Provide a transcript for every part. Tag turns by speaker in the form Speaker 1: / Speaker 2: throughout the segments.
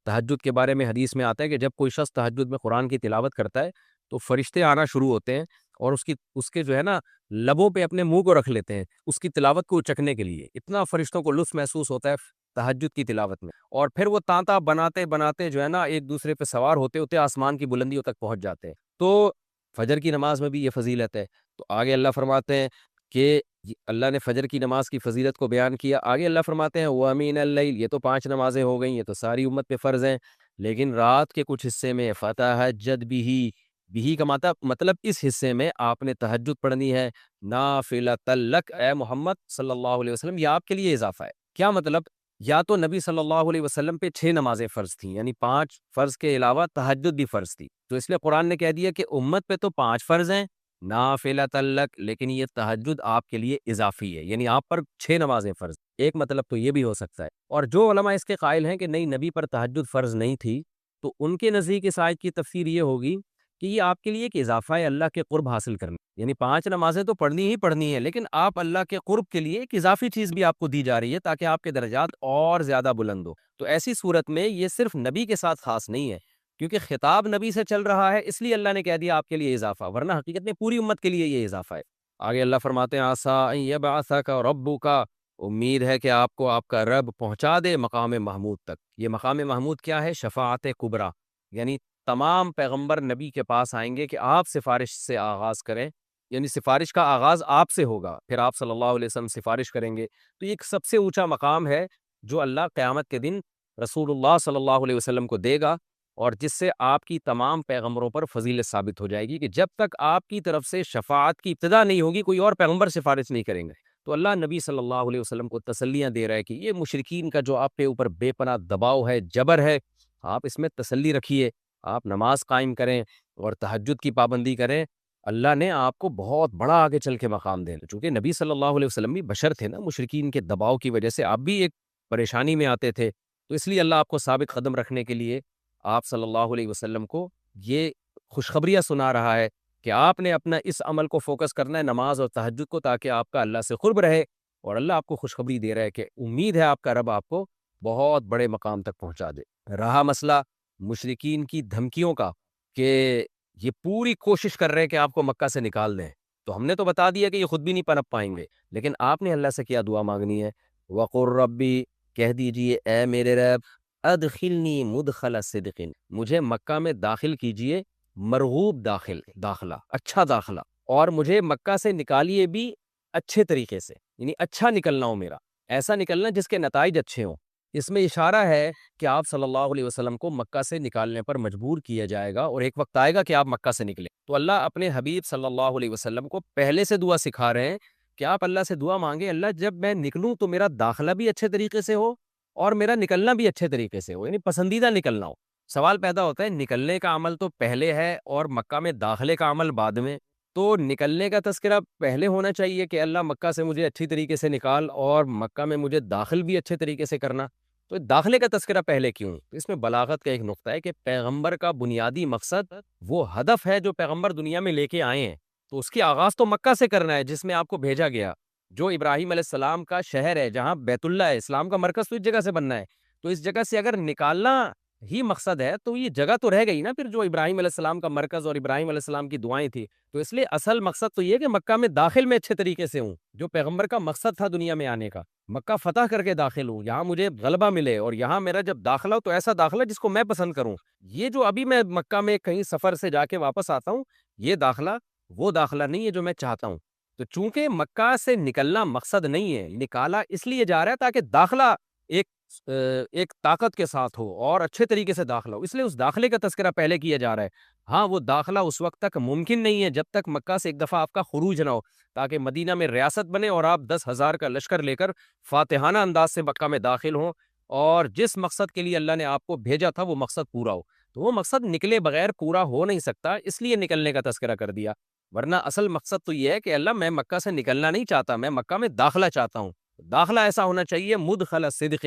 Speaker 1: تہجد کے بارے میں حدیث میں آتا ہے کہ جب کوئی شخص تہجد میں قرآن کی تلاوت کرتا ہے تو فرشتے آنا شروع ہوتے ہیں اور اس کے جو ہے نا لبوں پہ اپنے منہ کو رکھ لیتے ہیں اس کی تلاوت کو چکھنے کے لیے. اتنا فرشتوں کو لطف محسوس ہوتا ہے تہجد کی تلاوت میں. اور پھر وہ تانتا بناتے بناتے جو ہے نا ایک دوسرے پہ سوار ہوتے ہوتے آسمان کی بلندیوں تک پہنچ جاتے ہیں. تو فجر کی نماز میں بھی یہ فضیلت ہے. تو آگے اللہ فرماتے ہیں کہ اللہ نے فجر کی نماز کی فضیلت کو بیان کیا. آگے اللہ فرماتے ہیں وَمِنَ اللَّيْلِ، یہ تو 5 نمازیں ہو گئیں، یہ تو ساری امت پہ فرض ہیں، لیکن رات کے کچھ حصے میں فَتَہَجَّدْ بِهِ، بھی کا مطلب اس حصے میں آپ نے تہجد پڑھنی ہے، نافلۃ لک، اے محمد صلی اللہ علیہ وسلم، یہ آپ کے لیے اضافہ ہے. کیا مطلب؟ یا تو نبی صلی اللہ علیہ وسلم پہ 6 نمازیں فرض تھیں، یعنی 5 فرض کے علاوہ تہجد بھی فرض تھی، تو اس لیے قرآن نے کہہ دیا کہ امت پہ تو 5 فرض ہیں نافلۃ لک، لیکن یہ تہجد آپ کے لیے اضافی ہے، یعنی آپ پر 6 نمازیں فرض. ایک مطلب تو یہ بھی ہو سکتا ہے. اور جو علماء اس کے قائل ہیں کہ نہیں نبی پر تہجد فرض نہیں تھی، تو ان کے نزدیک اس آیت کی تفسیر یہ ہوگی کہ یہ آپ کے لیے ایک اضافہ ہے اللہ کے قرب حاصل کرنے، یعنی 5 نمازیں تو پڑھنی ہی پڑھنی ہے، لیکن آپ اللہ کے قرب کے لیے ایک اضافی چیز بھی آپ کو دی جا رہی ہے تاکہ آپ کے درجات اور زیادہ بلند ہو. تو ایسی صورت میں یہ صرف نبی کے ساتھ خاص نہیں ہے، کیونکہ خطاب نبی سے چل رہا ہے، اس لیے اللہ نے کہہ دیا آپ کے لیے اضافہ، ورنہ حقیقت میں پوری امت کے لیے یہ اضافہ ہے. آگے اللہ فرماتے ہیں عَسَىٰ أَن يَبْعَثَكَ رَبُّكَ، امید ہے کہ آپ کو آپ کا رب پہنچا دے مقام محمود تک. یہ مقام محمود کیا ہے؟ شفاعت کبریٰ، یعنی تمام پیغمبر نبی کے پاس آئیں گے کہ آپ سفارش سے آغاز کریں، یعنی سفارش کا آغاز آپ سے ہوگا، پھر آپ صلی اللہ علیہ وسلم سفارش کریں گے. تو یہ ایک سب سے اونچا مقام ہے جو اللہ قیامت کے دن رسول اللہ صلی اللہ علیہ وسلم کو دے گا، اور جس سے آپ کی تمام پیغمبروں پر فضیلت ثابت ہو جائے گی کہ جب تک آپ کی طرف سے شفاعت کی ابتدا نہیں ہوگی کوئی اور پیغمبر سفارش نہیں کریں گے. تو اللہ نبی صلی اللہ علیہ وسلم کو تسلیاں دے رہا ہے کہ یہ مشرکین کا جو آپ کے اوپر بے پناہ دباؤ ہے، جبر ہے، آپ اس میں تسلی رکھیے، آپ نماز قائم کریں اور تہجد کی پابندی کریں. اللہ نے آپ کو بہت بڑا آگے چل کے مقام دے، چونکہ نبی صلی اللہ علیہ وسلم بھی بشر تھے نا، مشرکین کے دباؤ کی وجہ سے آپ بھی ایک پریشانی میں آتے تھے، تو اس لیے اللہ آپ کو ثابت قدم رکھنے کے لیے آپ صلی اللہ علیہ وسلم کو یہ خوشخبریاں سنا رہا ہے کہ آپ نے اپنا اس عمل کو فوکس کرنا ہے، نماز اور تہجد کو، تاکہ آپ کا اللہ سے قرب رہے. اور اللہ آپ کو خوشخبری دے رہا ہے کہ امید ہے آپ کا رب آپ کو بہت بڑے مقام تک پہنچا دے. رہا مسئلہ مشرکین کی دھمکیوں کا کہ یہ پوری کوشش کر رہے ہیں کہ آپ کو مکہ سے نکال دیں، تو ہم نے تو بتا دیا کہ یہ خود بھی نہیں پنپ پائیں گے، لیکن آپ نے اللہ سے کیا دعا مانگنی ہے؟ وَقُلْ رَبِّ، کہہ دیجئے اے میرے رب، ادخلنی مدخل صدق، مجھے مکہ میں داخل کیجئے مرغوب داخلہ، اچھا داخلہ، اور مجھے مکہ سے نکالیے بھی اچھے طریقے سے، یعنی اچھا نکلنا ہو میرا، ایسا نکلنا جس کے نتائج اچھے ہوں. اس میں اشارہ ہے کہ آپ صلی اللہ علیہ وسلم کو مکہ سے نکالنے پر مجبور کیا جائے گا، اور ایک وقت آئے گا کہ آپ مکہ سے نکلیں. تو اللہ اپنے حبیب صلی اللہ علیہ وسلم کو پہلے سے دعا سکھا رہے ہیں کہ آپ اللہ سے دعا مانگیں، اللہ جب میں نکلوں تو میرا داخلہ بھی اچھے طریقے سے ہو اور میرا نکلنا بھی اچھے طریقے سے ہو، یعنی پسندیدہ نکلنا ہو. سوال پیدا ہوتا ہے نکلنے کا عمل تو پہلے ہے اور مکہ میں داخلے کا عمل بعد میں، تو نکلنے کا تذکرہ پہلے ہونا چاہیے کہ اللہ مکہ سے مجھے اچھی طریقے سے نکال، اور مکہ میں مجھے داخل بھی اچھے طریقے سے کرنا. تو داخلے کا تذکرہ پہلے کیوں؟ تو اس میں بلاغت کا ایک نقطہ ہے کہ پیغمبر کا بنیادی مقصد وہ ہدف ہے جو پیغمبر دنیا میں لے کے آئے ہیں، تو اس کی آغاز تو مکہ سے کرنا ہے جس میں آپ کو بھیجا گیا، جو ابراہیم علیہ السلام کا شہر ہے، جہاں بیت اللہ ہے، اسلام کا مرکز تو اس جگہ سے بننا ہے. تو اس جگہ سے اگر نکالنا ہی مقصد ہے تو یہ جگہ تو رہ گئی نا پھر جو ابراہیم علیہ السلام کا مرکز اور ابراہیم علیہ السلام کی دعائیں تھی. تو اس لیے اصل مقصد تو یہ کہ مکہ میں داخل میں اچھے طریقے سے ہوں، جو پیغمبر کا مقصد تھا دنیا میں آنے کا، مکہ فتح کر کے داخل ہوں، یہاں مجھے غلبہ ملے، اور یہاں میرا جب داخلہ ہو تو ایسا داخلہ جس کو میں پسند کروں. یہ جو ابھی میں مکہ میں کہیں سفر سے جا کے واپس آتا ہوں، یہ داخلہ وہ داخلہ نہیں ہے جو میں چاہتا ہوں. تو چونکہ مکہ سے نکلنا مقصد نہیں ہے، نکالا اس لیے جا رہا ہے تاکہ داخلہ ایک طاقت کے ساتھ ہو اور اچھے طریقے سے داخلہ ہو، اس لیے اس داخلے کا تذکرہ پہلے کیا جا رہا ہے. ہاں وہ داخلہ اس وقت تک ممکن نہیں ہے جب تک مکہ سے ایک دفعہ آپ کا خروج نہ ہو، تاکہ مدینہ میں ریاست بنے اور آپ 10,000 کا لشکر لے کر فاتحانہ انداز سے مکہ میں داخل ہوں، اور جس مقصد کے لیے اللہ نے آپ کو بھیجا تھا وہ مقصد پورا ہو. تو وہ مقصد نکلے بغیر پورا ہو نہیں سکتا، اس لیے نکلنے کا تذکرہ کر دیا. ورنہ اصل مقصد تو یہ ہے کہ اللہ میں مکہ سے نکلنا نہیں چاہتا، میں مکہ میں داخلہ چاہتا ہوں. داخلہ ایسا ہونا چاہیے مدخل صدق،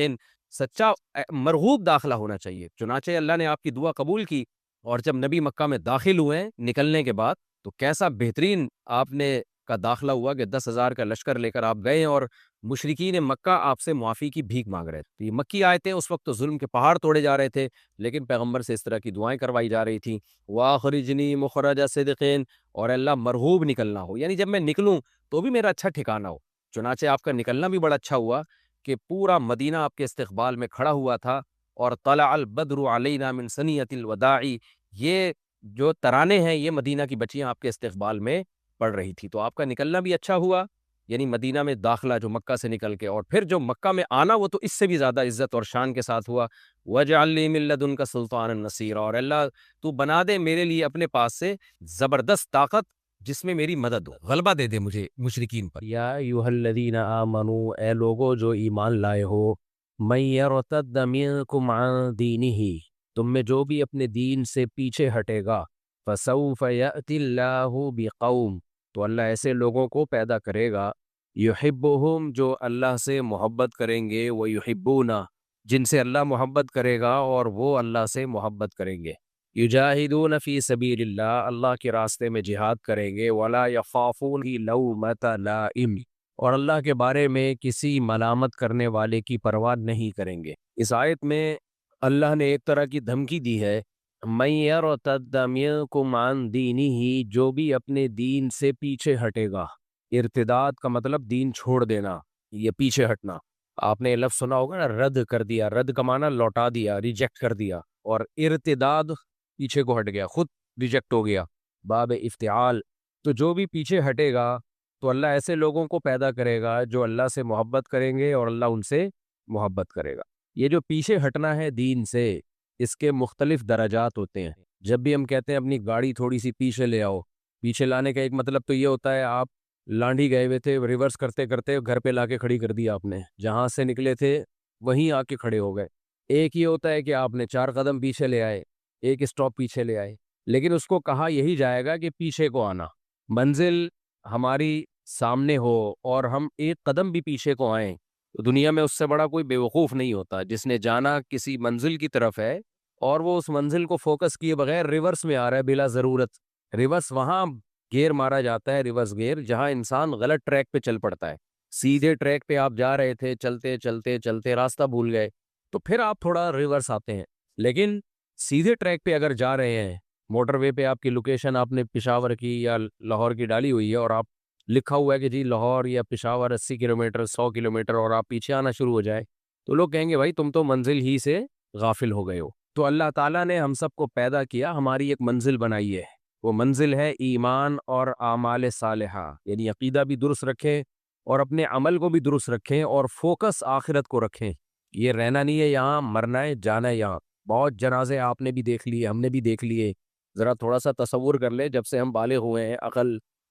Speaker 1: سچا مرغوب داخلہ ہونا چاہیے. چنانچہ اللہ نے آپ کی دعا قبول کی، اور جب نبی مکہ میں داخل ہوئے نکلنے کے بعد تو کیسا بہترین آپ نے کا داخلہ ہوا کہ 10,000 کا لشکر لے کر آپ گئے اور مشرکین مکہ آپ سے معافی کی بھیک مانگ رہے تھے. یہ مکی آیتیں اس وقت تو ظلم کے پہاڑ توڑے جا رہے تھے، لیکن پیغمبر سے اس طرح کی دعائیں کروائی جا رہی تھیں. وَأَخْرِجْنِي مُخْرَجَ صِدْقٍ، اور اللہ مرغوب نکلنا ہو، یعنی جب میں نکلوں تو بھی میرا اچھا ٹھکانہ ہو. چنانچہ آپ کا نکلنا بھی بڑا اچھا ہوا کہ پورا مدینہ آپ کے استقبال میں کھڑا ہوا تھا. اور طلع البدر علینا من ثنیۃ الوداع، یہ جو ترانے ہیں یہ مدینہ کی بچیاں آپ کے استقبال میں پڑھ رہی تھی. تو آپ کا نکلنا بھی اچھا ہوا، یعنی مدینہ میں داخلہ جو مکہ سے نکل کے، اور پھر جو مکہ میں آنا وہ تو اس سے بھی زیادہ عزت اور شان کے ساتھ ہوا. وَاجْعَلْ لِي مِن لَّدُنْكَ سُلْطَانًا نَصِيرًا، اور اللہ تو بنا دے میرے لیے اپنے پاس سے زبردست طاقت جس میں میری مدد ہو، غلبہ دے دے مجھے مشرکین پر. یا ایھا الذین آمنوا، اے لوگو جو ایمان لائے ہو، من یرتد منکم عن دینہ، تم میں جو بھی اپنے دین سے پیچھے ہٹے گا، فسوف یأتی اللہ بقوم، تو اللہ ایسے لوگوں کو پیدا کرے گا، یحبہم، جو اللہ سے محبت کریں گے، ویحبونہ، جن سے اللہ محبت کرے گا اور وہ اللہ سے محبت کریں گے. یجاہدون فی سبیل اللہ، اللہ کے راستے میں جہاد کریں گے، ولا یخافون لومۃ لائم، اور اللہ کے بارے میں کسی ملامت کرنے والے کی پرواہ نہیں کریں گے. اس آیت میں اللہ نے ایک طرح کی دھمکی دی ہے، من یرتد منکم عن دینہ، جو بھی اپنے دین سے پیچھے ہٹے گا. ارتداد کا مطلب دین چھوڑ دینا، یہ پیچھے ہٹنا. آپ نے یہ لفظ سنا ہوگا نا، رد کر دیا، رد کا معنی لوٹا دیا، ریجیکٹ کر دیا، اور ارتداد پیچھے کو ہٹ گیا، خود ریجیکٹ ہو گیا، باب افتعال. تو جو بھی پیچھے ہٹے گا تو اللہ ایسے لوگوں کو پیدا کرے گا جو اللہ سے محبت کریں گے اور اللہ ان سے محبت کرے گا. یہ جو پیچھے ہٹنا ہے دین سے، اس کے مختلف درجات ہوتے ہیں. جب بھی ہم کہتے ہیں اپنی گاڑی تھوڑی سی پیچھے لے آؤ، پیچھے لانے کا ایک مطلب تو یہ ہوتا ہے آپ لانڈھی گئے ہوئے تھے، ریورس کرتے کرتے گھر پہ لا کے کھڑی کر دی آپ نے، جہاں سے نکلے تھے وہیں آ کے کھڑے ہو گئے. ایک یہ ہوتا ہے کہ آپ نے 4 قدم پیچھے لے آئے، ایک اسٹاپ پیچھے لے آئے، لیکن اس کو کہا یہی جائے گا کہ پیچھے کو آنا. منزل ہماری سامنے ہو اور ہم ایک قدم بھی پیچھے کو آئیں تو دنیا میں اس سے بڑا کوئی بیوقوف نہیں ہوتا جس نے جانا کسی منزل کی طرف ہے اور وہ اس منزل کو فوکس کیے بغیر ریورس میں آ رہا ہے بلا ضرورت. ریورس وہاں گیئر مارا جاتا ہے، ریورس گیئر، جہاں انسان غلط ٹریک پہ چل پڑتا ہے. سیدھے ٹریک پہ آپ جا رہے تھے، چلتے چلتے چلتے راستہ بھول گئے تو پھر آپ تھوڑا ریورس آتے ہیں. لیکن سیدھے ٹریک پہ اگر جا رہے ہیں، موٹر وے پہ آپ کی لوکیشن آپ نے پشاور کی یا لاہور کی ڈالی ہوئی ہے اور آپ لکھا ہوا ہے کہ جی لاہور یا پشاور 80 کلومیٹر 100 کلومیٹر، اور آپ پیچھے آنا شروع ہو جائے تو لوگ کہیں گے بھائی تم تو منزل ہی سے غافل ہو گئے ہو. تو اللہ تعالیٰ نے ہم سب کو پیدا کیا، ہماری ایک منزل بنائی ہے، وہ منزل ہے ایمان اور اعمال صالحہ، یعنی عقیدہ بھی درست رکھیں اور اپنے عمل کو بھی درست رکھیں اور فوکس آخرت کو رکھیں. یہ رہنا نہیں ہے یہاں، مرنا ہے، جانا ہے یہاں. بہت جنازے آپ نے بھی دیکھ لیے، ہم نے بھی دیکھ لیے. ذرا تھوڑا سا تصور کر لیں، جب سے ہم بالغ ہوئے ہیں،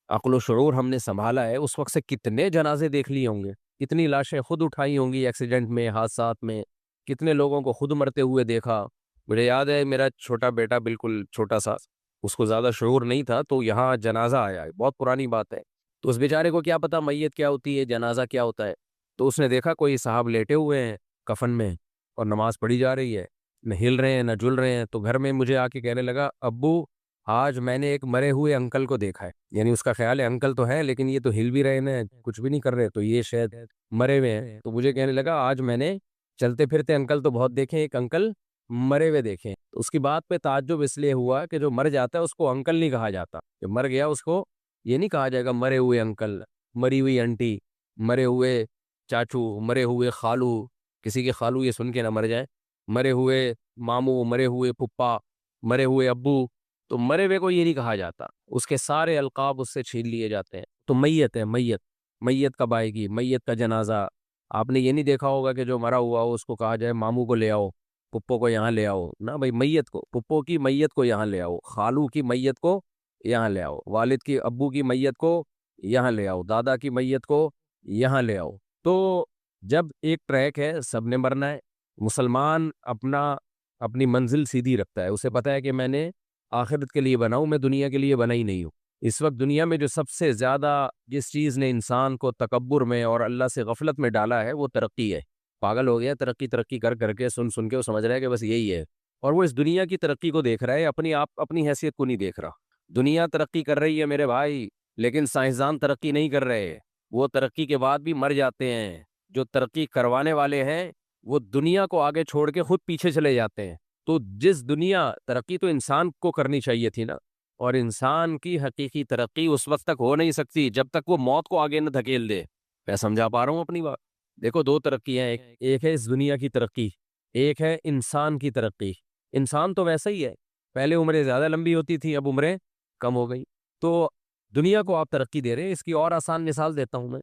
Speaker 1: عقل و شعور ہم نے سنبھالا ہے، اس وقت سے کتنے جنازے دیکھ لیے ہوں گے، کتنی لاشیں خود اٹھائی ہوں گی ایکسیڈنٹ میں، حادثات میں، کتنے لوگوں کو خود مرتے ہوئے دیکھا. مجھے یاد ہے میرا چھوٹا بیٹا، بالکل چھوٹا سا، اس کو زیادہ شعور نہیں تھا، تو یہاں جنازہ آیا ہے، بہت پرانی بات ہے. تو اس بیچارے کو کیا پتا میت کیا ہوتی ہے، جنازہ کیا ہوتا ہے. تو اس نے دیکھا کوئی صاحب لیٹے ہوئے ہیں کفن میں اور نماز پڑھی جا رہی ہے، نہ ہل رہے ہیں نہ جل رہے ہیں. تو گھر میں مجھے آ کے کہنے لگا، ابو آج میں نے ایک مرے ہوئے انکل کو دیکھا ہے. یعنی اس کا خیال ہے انکل تو ہے لیکن یہ تو ہل بھی رہے ہیں، کچھ بھی نہیں کر رہے، تو یہ شاید مرے ہوئے ہیں. تو مجھے کہنے لگا آج میں نے چلتے پھرتے انکل تو بہت دیکھے، ایک انکل مرے ہوئے دیکھے. تو اس کی بات پہ تعجب اس لیے ہوا کہ جو مر جاتا ہے اس کو انکل نہیں کہا جاتا، جو مر گیا اس کو یہ نہیں کہا جائے گا مرے ہوئے انکل، مری ہوئی انٹی، مرے ہوئے چاچو، مرے ہوئے خالو، کسی کے خالو یہ سن کے نہ مر جائیں، مرے ہوئے ماموں، مرے ہوئے پھپھا، مرے ہوئے ابو. تو مرے ہوئے کو یہ نہیں کہا جاتا، اس کے سارے القاب اس سے چھین لیے جاتے ہیں. تو میت ہے، میت کب آئے گی، میت کا جنازہ. آپ نے یہ نہیں دیکھا ہوگا کہ جو مرا ہوا ہو اس کو کہا جائے ماموں کو لے آؤ، پپو کو یہاں لے آؤ. نہ بھائی، میت کو، پپو کی میت کو یہاں لے آؤ، خالو کی میت کو یہاں لے آؤ، والد کی ابو کی میت کو یہاں لے آؤ، دادا کی میت کو یہاں لے آؤ. تو جب ایک ٹریک ہے، سب نے مرنا ہے. مسلمان اپنی منزل سیدھی رکھتا ہے، اسے پتا ہے کہ میں نے آخرت کے لیے بناؤں، میں دنیا کے لیے بنا ہی نہیں ہوں. اس وقت دنیا میں جو سب سے زیادہ جس چیز نے انسان کو تکبر میں اور اللہ سے غفلت میں ڈالا ہے وہ ترقی ہے. پاگل ہو گیا، ترقی کر کے سن کے وہ سمجھ رہا ہے کہ بس یہی ہے، اور وہ اس دنیا کی ترقی کو دیکھ رہا ہے، اپنی حیثیت کو نہیں دیکھ رہا. دنیا ترقی کر رہی ہے میرے بھائی، لیکن سائنسدان ترقی نہیں کر رہے، وہ ترقی کے بعد بھی مر جاتے ہیں۔ جو ترقی کروانے والے ہیں وہ دنیا کو آگے چھوڑ کے خود پیچھے چلے جاتے ہیں۔ تو جس دنیا ترقی تو انسان کو کرنی چاہیے تھی نا، اور انسان کی حقیقی ترقی اس وقت تک ہو نہیں سکتی جب تک وہ موت کو آگے نہ دھکیل دے۔ میں سمجھا پا رہا ہوں اپنی بات؟ دیکھو دو ترقیاں، ایک ہے اس دنیا کی ترقی، ایک ہے انسان کی ترقی۔ انسان تو ویسا ہی ہے، پہلے عمریں زیادہ لمبی ہوتی تھی، اب عمریں کم ہو گئی۔ تو دنیا کو آپ ترقی دے رہے ہیں۔ اس کی اور آسان مثال دیتا ہوں میں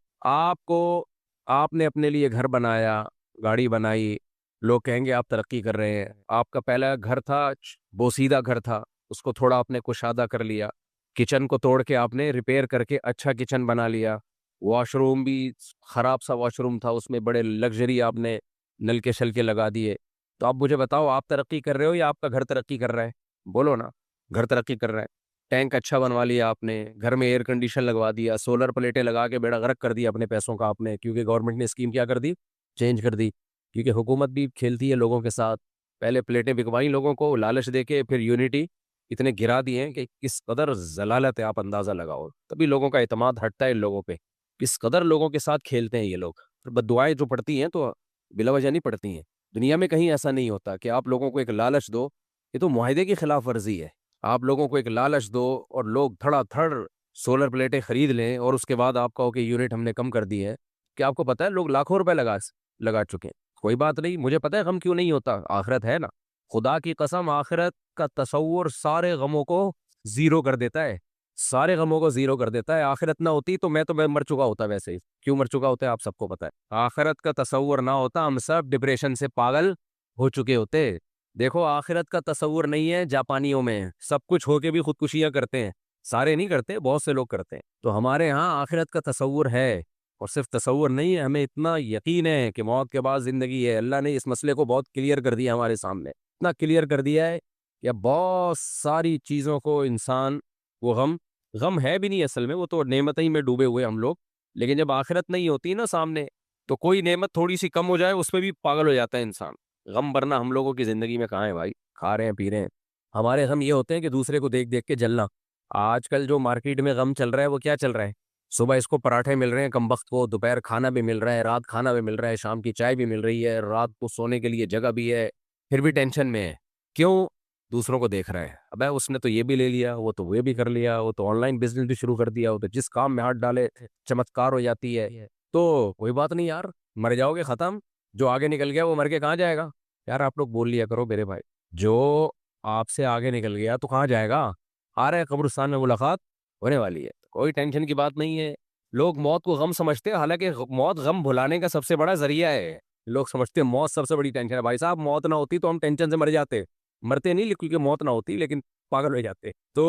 Speaker 1: آپ نے اپنے لیے گھر بنایا، گاڑی بنائی، لوگ کہیں گے آپ ترقی کر رہے ہیں۔ آپ کا پہلا گھر تھا، بوسیدہ گھر تھا، اس کو تھوڑا آپ نے کشادہ کر لیا، کچن کو توڑ کے آپ نے ریپیئر کر کے اچھا کچن بنا لیا، واش روم بھی خراب سا واش روم تھا، اس میں بڑے لگژری آپ نے نل کے شل کے لگا دیے۔ تو آپ مجھے بتاؤ، آپ ترقی کر رہے ہو یا آپ کا گھر ترقی کر رہا ہے؟ بولو نا، گھر ترقی کر رہا ہے۔ ٹینک اچھا بنوا لیا آپ نے، گھر میں ایئر کنڈیشن لگوا دیا، سولر پلیٹیں لگا کے بیڑا غرق کر دیا اپنے پیسوں کا آپ نے، کیونکہ گورنمنٹ نے اسکیم کیا کر دی، چینج کر دی، کیونکہ حکومت بھی کھیلتی ہے لوگوں کے ساتھ۔ پہلے پلیٹیں بکوائیں لوگوں کو لالچ دے کے، پھر یونٹی اتنے گرا دیے ہیں کہ کس قدر ضلالت ہے، آپ اندازہ لگاؤ۔ تبھی لوگوں کا اعتماد ہٹتا ہے ان لوگوں پہ، کس قدر لوگوں کے ساتھ کھیلتے ہیں یہ لوگ۔ پھر بد دعائیں جو پڑتی ہیں تو بلا وجہ نہیں پڑتی ہیں۔ دنیا میں کہیں ایسا نہیں ہوتا کہ آپ لوگوں کو ایک لالچ دو، یہ تو معاہدے کی خلاف ورزی ہے۔ آپ لوگوں کو ایک لالچ دو اور لوگ دھڑا دھڑ سولر پلیٹیں خرید لیں، اور اس کے بعد آپ کہو کہ یونٹ ہم نے کم کر دی ہے۔ کہ آپ کو پتہ ہے لوگ لاکھوں روپے لگا چکے ہیں۔ کوئی بات نہیں، مجھے پتہ ہے غم کیوں نہیں ہوتا، آخرت ہے نا۔ خدا کی قسم، آخرت کا تصور سارے غموں کو زیرو کر دیتا ہے، سارے غموں کو زیرو کر دیتا ہے۔ آخرت نہ ہوتی تو میں مر چکا ہوتا ویسے ہی۔ کیوں مر چکا ہوتا ہے آپ سب کو پتہ ہے۔ آخرت کا تصور نہ ہوتا ہم سب ڈپریشن سے پاگل ہو چکے ہوتے۔ دیکھو آخرت کا تصور نہیں ہے جاپانیوں میں، سب کچھ ہو کے بھی خودکشیاں کرتے ہیں، سارے نہیں کرتے، بہت سے لوگ کرتے ہیں۔ تو ہمارے ہاں آخرت کا تصور ہے، اور صرف تصور نہیں ہے، ہمیں اتنا یقین ہے کہ موت کے بعد زندگی ہے۔ اللہ نے اس مسئلے کو بہت کلیئر کر دیا ہمارے سامنے، اتنا کلیئر کر دیا ہے کہ اب بہت ساری چیزوں کو انسان، وہ غم ہے بھی نہیں اصل میں، وہ تو نعمت ہی میں ڈوبے ہوئے ہم لوگ۔ لیکن جب آخرت نہیں ہوتی نا سامنے، تو کوئی نعمت تھوڑی سی کم ہو جائے اس پہ بھی پاگل ہو جاتا ہے انسان۔ غم برنا ہم لوگوں کی زندگی میں کہاں ہے بھائی؟ کھا رہے ہیں پی رہے ہیں۔ ہمارے غم یہ ہوتے ہیں کہ دوسرے کو دیکھ دیکھ کے جلنا۔ آج کل جو مارکیٹ میں غم چل رہا ہے وہ کیا چل رہا ہے؟ صبح اس کو پراٹھے مل رہے ہیں کم وقت کو، دوپہر کھانا بھی مل رہا ہے، رات کھانا بھی مل رہا ہے، شام کی چائے بھی مل رہی ہے، رات کو سونے کے لیے جگہ بھی ہے، پھر بھی ٹینشن میں ہے۔ کیوں؟ دوسروں کو دیکھ رہا ہے، ابے اس نے تو یہ بھی لے لیا، وہ تو وہ بھی کر لیا، وہ تو آن لائن بزنس بھی شروع کر دیا، وہ تو جس کام میں ہاتھ ڈالے چمتکار ہو جاتی ہے۔ تو کوئی بات نہیں یار، مر جاؤ گے ختم، جو آگے نکل گیا وہ مر کے کہاں جائے گا؟ یار آپ لوگ بول لیا کرو میرے بھائی، جو آپ سے آگے نکل گیا تو کہاں جائے گا؟ آ رہے قبرستان میں ملاقات ہونے والی ہے، کوئی ٹینشن کی بات نہیں ہے۔ لوگ موت کو غم سمجھتے ہیں، حالانکہ موت غم بھلانے کا سب سے بڑا ذریعہ ہے۔ لوگ سمجھتے ہیں موت سب سے بڑی ٹینشن ہے۔ بھائی صاحب موت نہ ہوتی تو ہم ٹینشن سے مر جاتے، مرتے نہیں کیونکہ موت نہ ہوتی، لیکن پاگل ہو جاتے۔ تو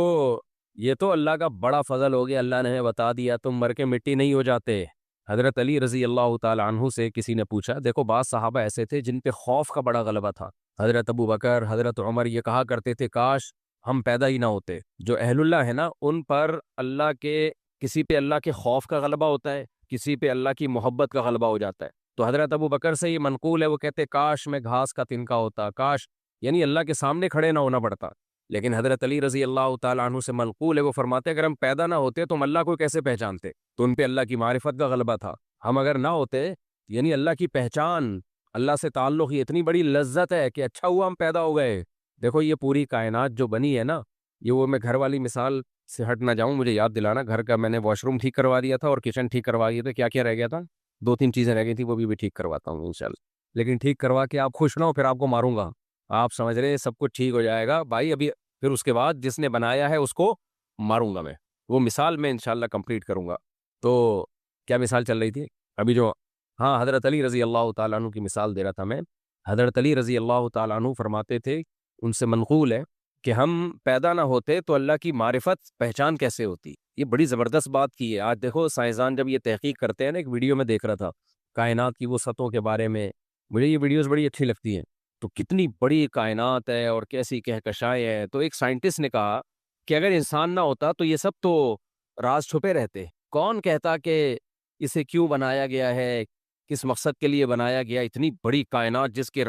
Speaker 1: یہ تو اللہ کا بڑا فضل ہو گیا، اللہ نے بتا دیا تم مر کے مٹی نہیں ہو جاتے۔ حضرت علی رضی اللہ تعالی عنہ سے کسی نے پوچھا، دیکھو بعض صحابہ ایسے تھے جن پہ خوف کا بڑا غلبہ تھا۔ حضرت ابو بکر، حضرت عمر یہ کہا کرتے تھے کاش ہم پیدا ہی نہ ہوتے۔ جو اہل اللہ ہے نا، ان پر اللہ کے، کسی پہ اللہ کے خوف کا غلبہ ہوتا ہے، کسی پہ اللہ کی محبت کا غلبہ ہو جاتا ہے۔ تو حضرت ابو بکر سے یہ منقول ہے، وہ کہتے کاش میں گھاس کا تنکا ہوتا، کاش، یعنی اللہ کے سامنے کھڑے نہ ہونا پڑتا۔ لیکن حضرت علی رضی اللہ تعالیٰ عنہ سے منقول ہے، وہ فرماتے اگر ہم پیدا نہ ہوتے تو ہم اللہ کو کیسے پہچانتے؟ تو ان پہ اللہ کی معرفت کا غلبہ تھا۔ ہم اگر نہ ہوتے، یعنی اللہ کی پہچان، اللہ سے تعلق، یہ اتنی بڑی لذت ہے کہ اچھا ہوا ہم پیدا ہو گئے۔ دیکھو یہ پوری کائنات جو بنی ہے نا، یہ وہ میں گھر والی مثال سے ہٹ نہ جاؤں، مجھے یاد دلانا، گھر کا میں نے واش روم ٹھیک کروا دیا تھا اور کچن ٹھیک کروا دیا تھا، کیا کیا رہ گیا تھا؟ دو تین چیزیں رہ گئی تھی، وہ بھی ٹھیک کرواتا ہوں انشاءاللہ۔ لیکن ٹھیک کروا کے آپ خوش نہ ہو، پھر آپ کو ماروں گا۔ آپ سمجھ رہے ہیں سب کچھ ٹھیک ہو جائے گا بھائی، ابھی پھر اس کے بعد جس نے بنایا ہے اس کو ماروں گا میں۔ وہ مثال میں انشاءاللہ کمپلیٹ کروں گا۔ تو کیا مثال چل رہی تھی ابھی؟ جو ہاں حضرت علی رضی اللہ تعالیٰ عنہ کی مثال دے رہا تھا میں۔ حضرت علی رضی اللہ تعالیٰ عنہ فرماتے تھے، ان سے منقول ہے کہ ہم پیدا نہ ہوتے تو اللہ کی معرفت، پہچان کیسے ہوتی؟ یہ بڑی زبردست بات کی ہے۔ آج دیکھو سائنسدان جب یہ تحقیق کرتے ہیں نا، ایک ویڈیو میں دیکھ رہا تھا کائنات کی وسعتوں کے بارے میں، مجھے یہ ویڈیوز بڑی اچھی لگتی ہیں۔ تو کتنی بڑی کائنات ہے اور کیسی کہکشائیں ہیں۔ تو ایک سائنٹسٹ نے کہا کہ اگر انسان نہ ہوتا تو یہ سب تو راز چھپے رہتے، کون کہتا کہ اسے کیوں بنایا گیا ہے، کس مقصد کے لیے بنایا گیا؟ اتنی بڑی کائنات جس کے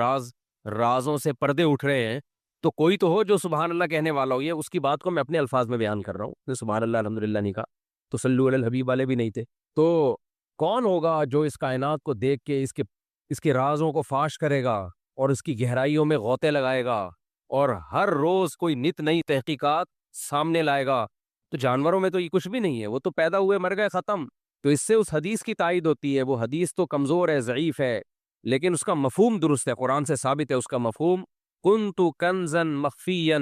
Speaker 1: رازوں سے پردے اٹھ رہے ہیں، تو کوئی تو ہو جو سبحان اللہ کہنے والا ہو۔ یہ اس کی بات کو میں اپنے الفاظ میں بیان کر رہا ہوں، سبحان اللہ الحمدللہ نہیں کہا۔ تو صلو علی الحبیب والے بھی نہیں تھے. تو کون ہوگا جو اس کائنات کو دیکھ کے اس کے رازوں کو فاش کرے گا اور اس کی گہرائیوں میں غوطے لگائے گا اور ہر روز کوئی نت نئی تحقیقات سامنے لائے گا؟ تو جانوروں میں تو یہ کچھ بھی نہیں ہے، وہ تو پیدا ہوئے مر گئے ختم. تو اس سے اس حدیث کی تائید ہوتی ہے. وہ حدیث تو کمزور ہے، ضعیف ہے، لیکن اس کا مفہوم درست ہے، قرآن سے ثابت ہے اس کا مفہوم. کنت کنزا مخفیا،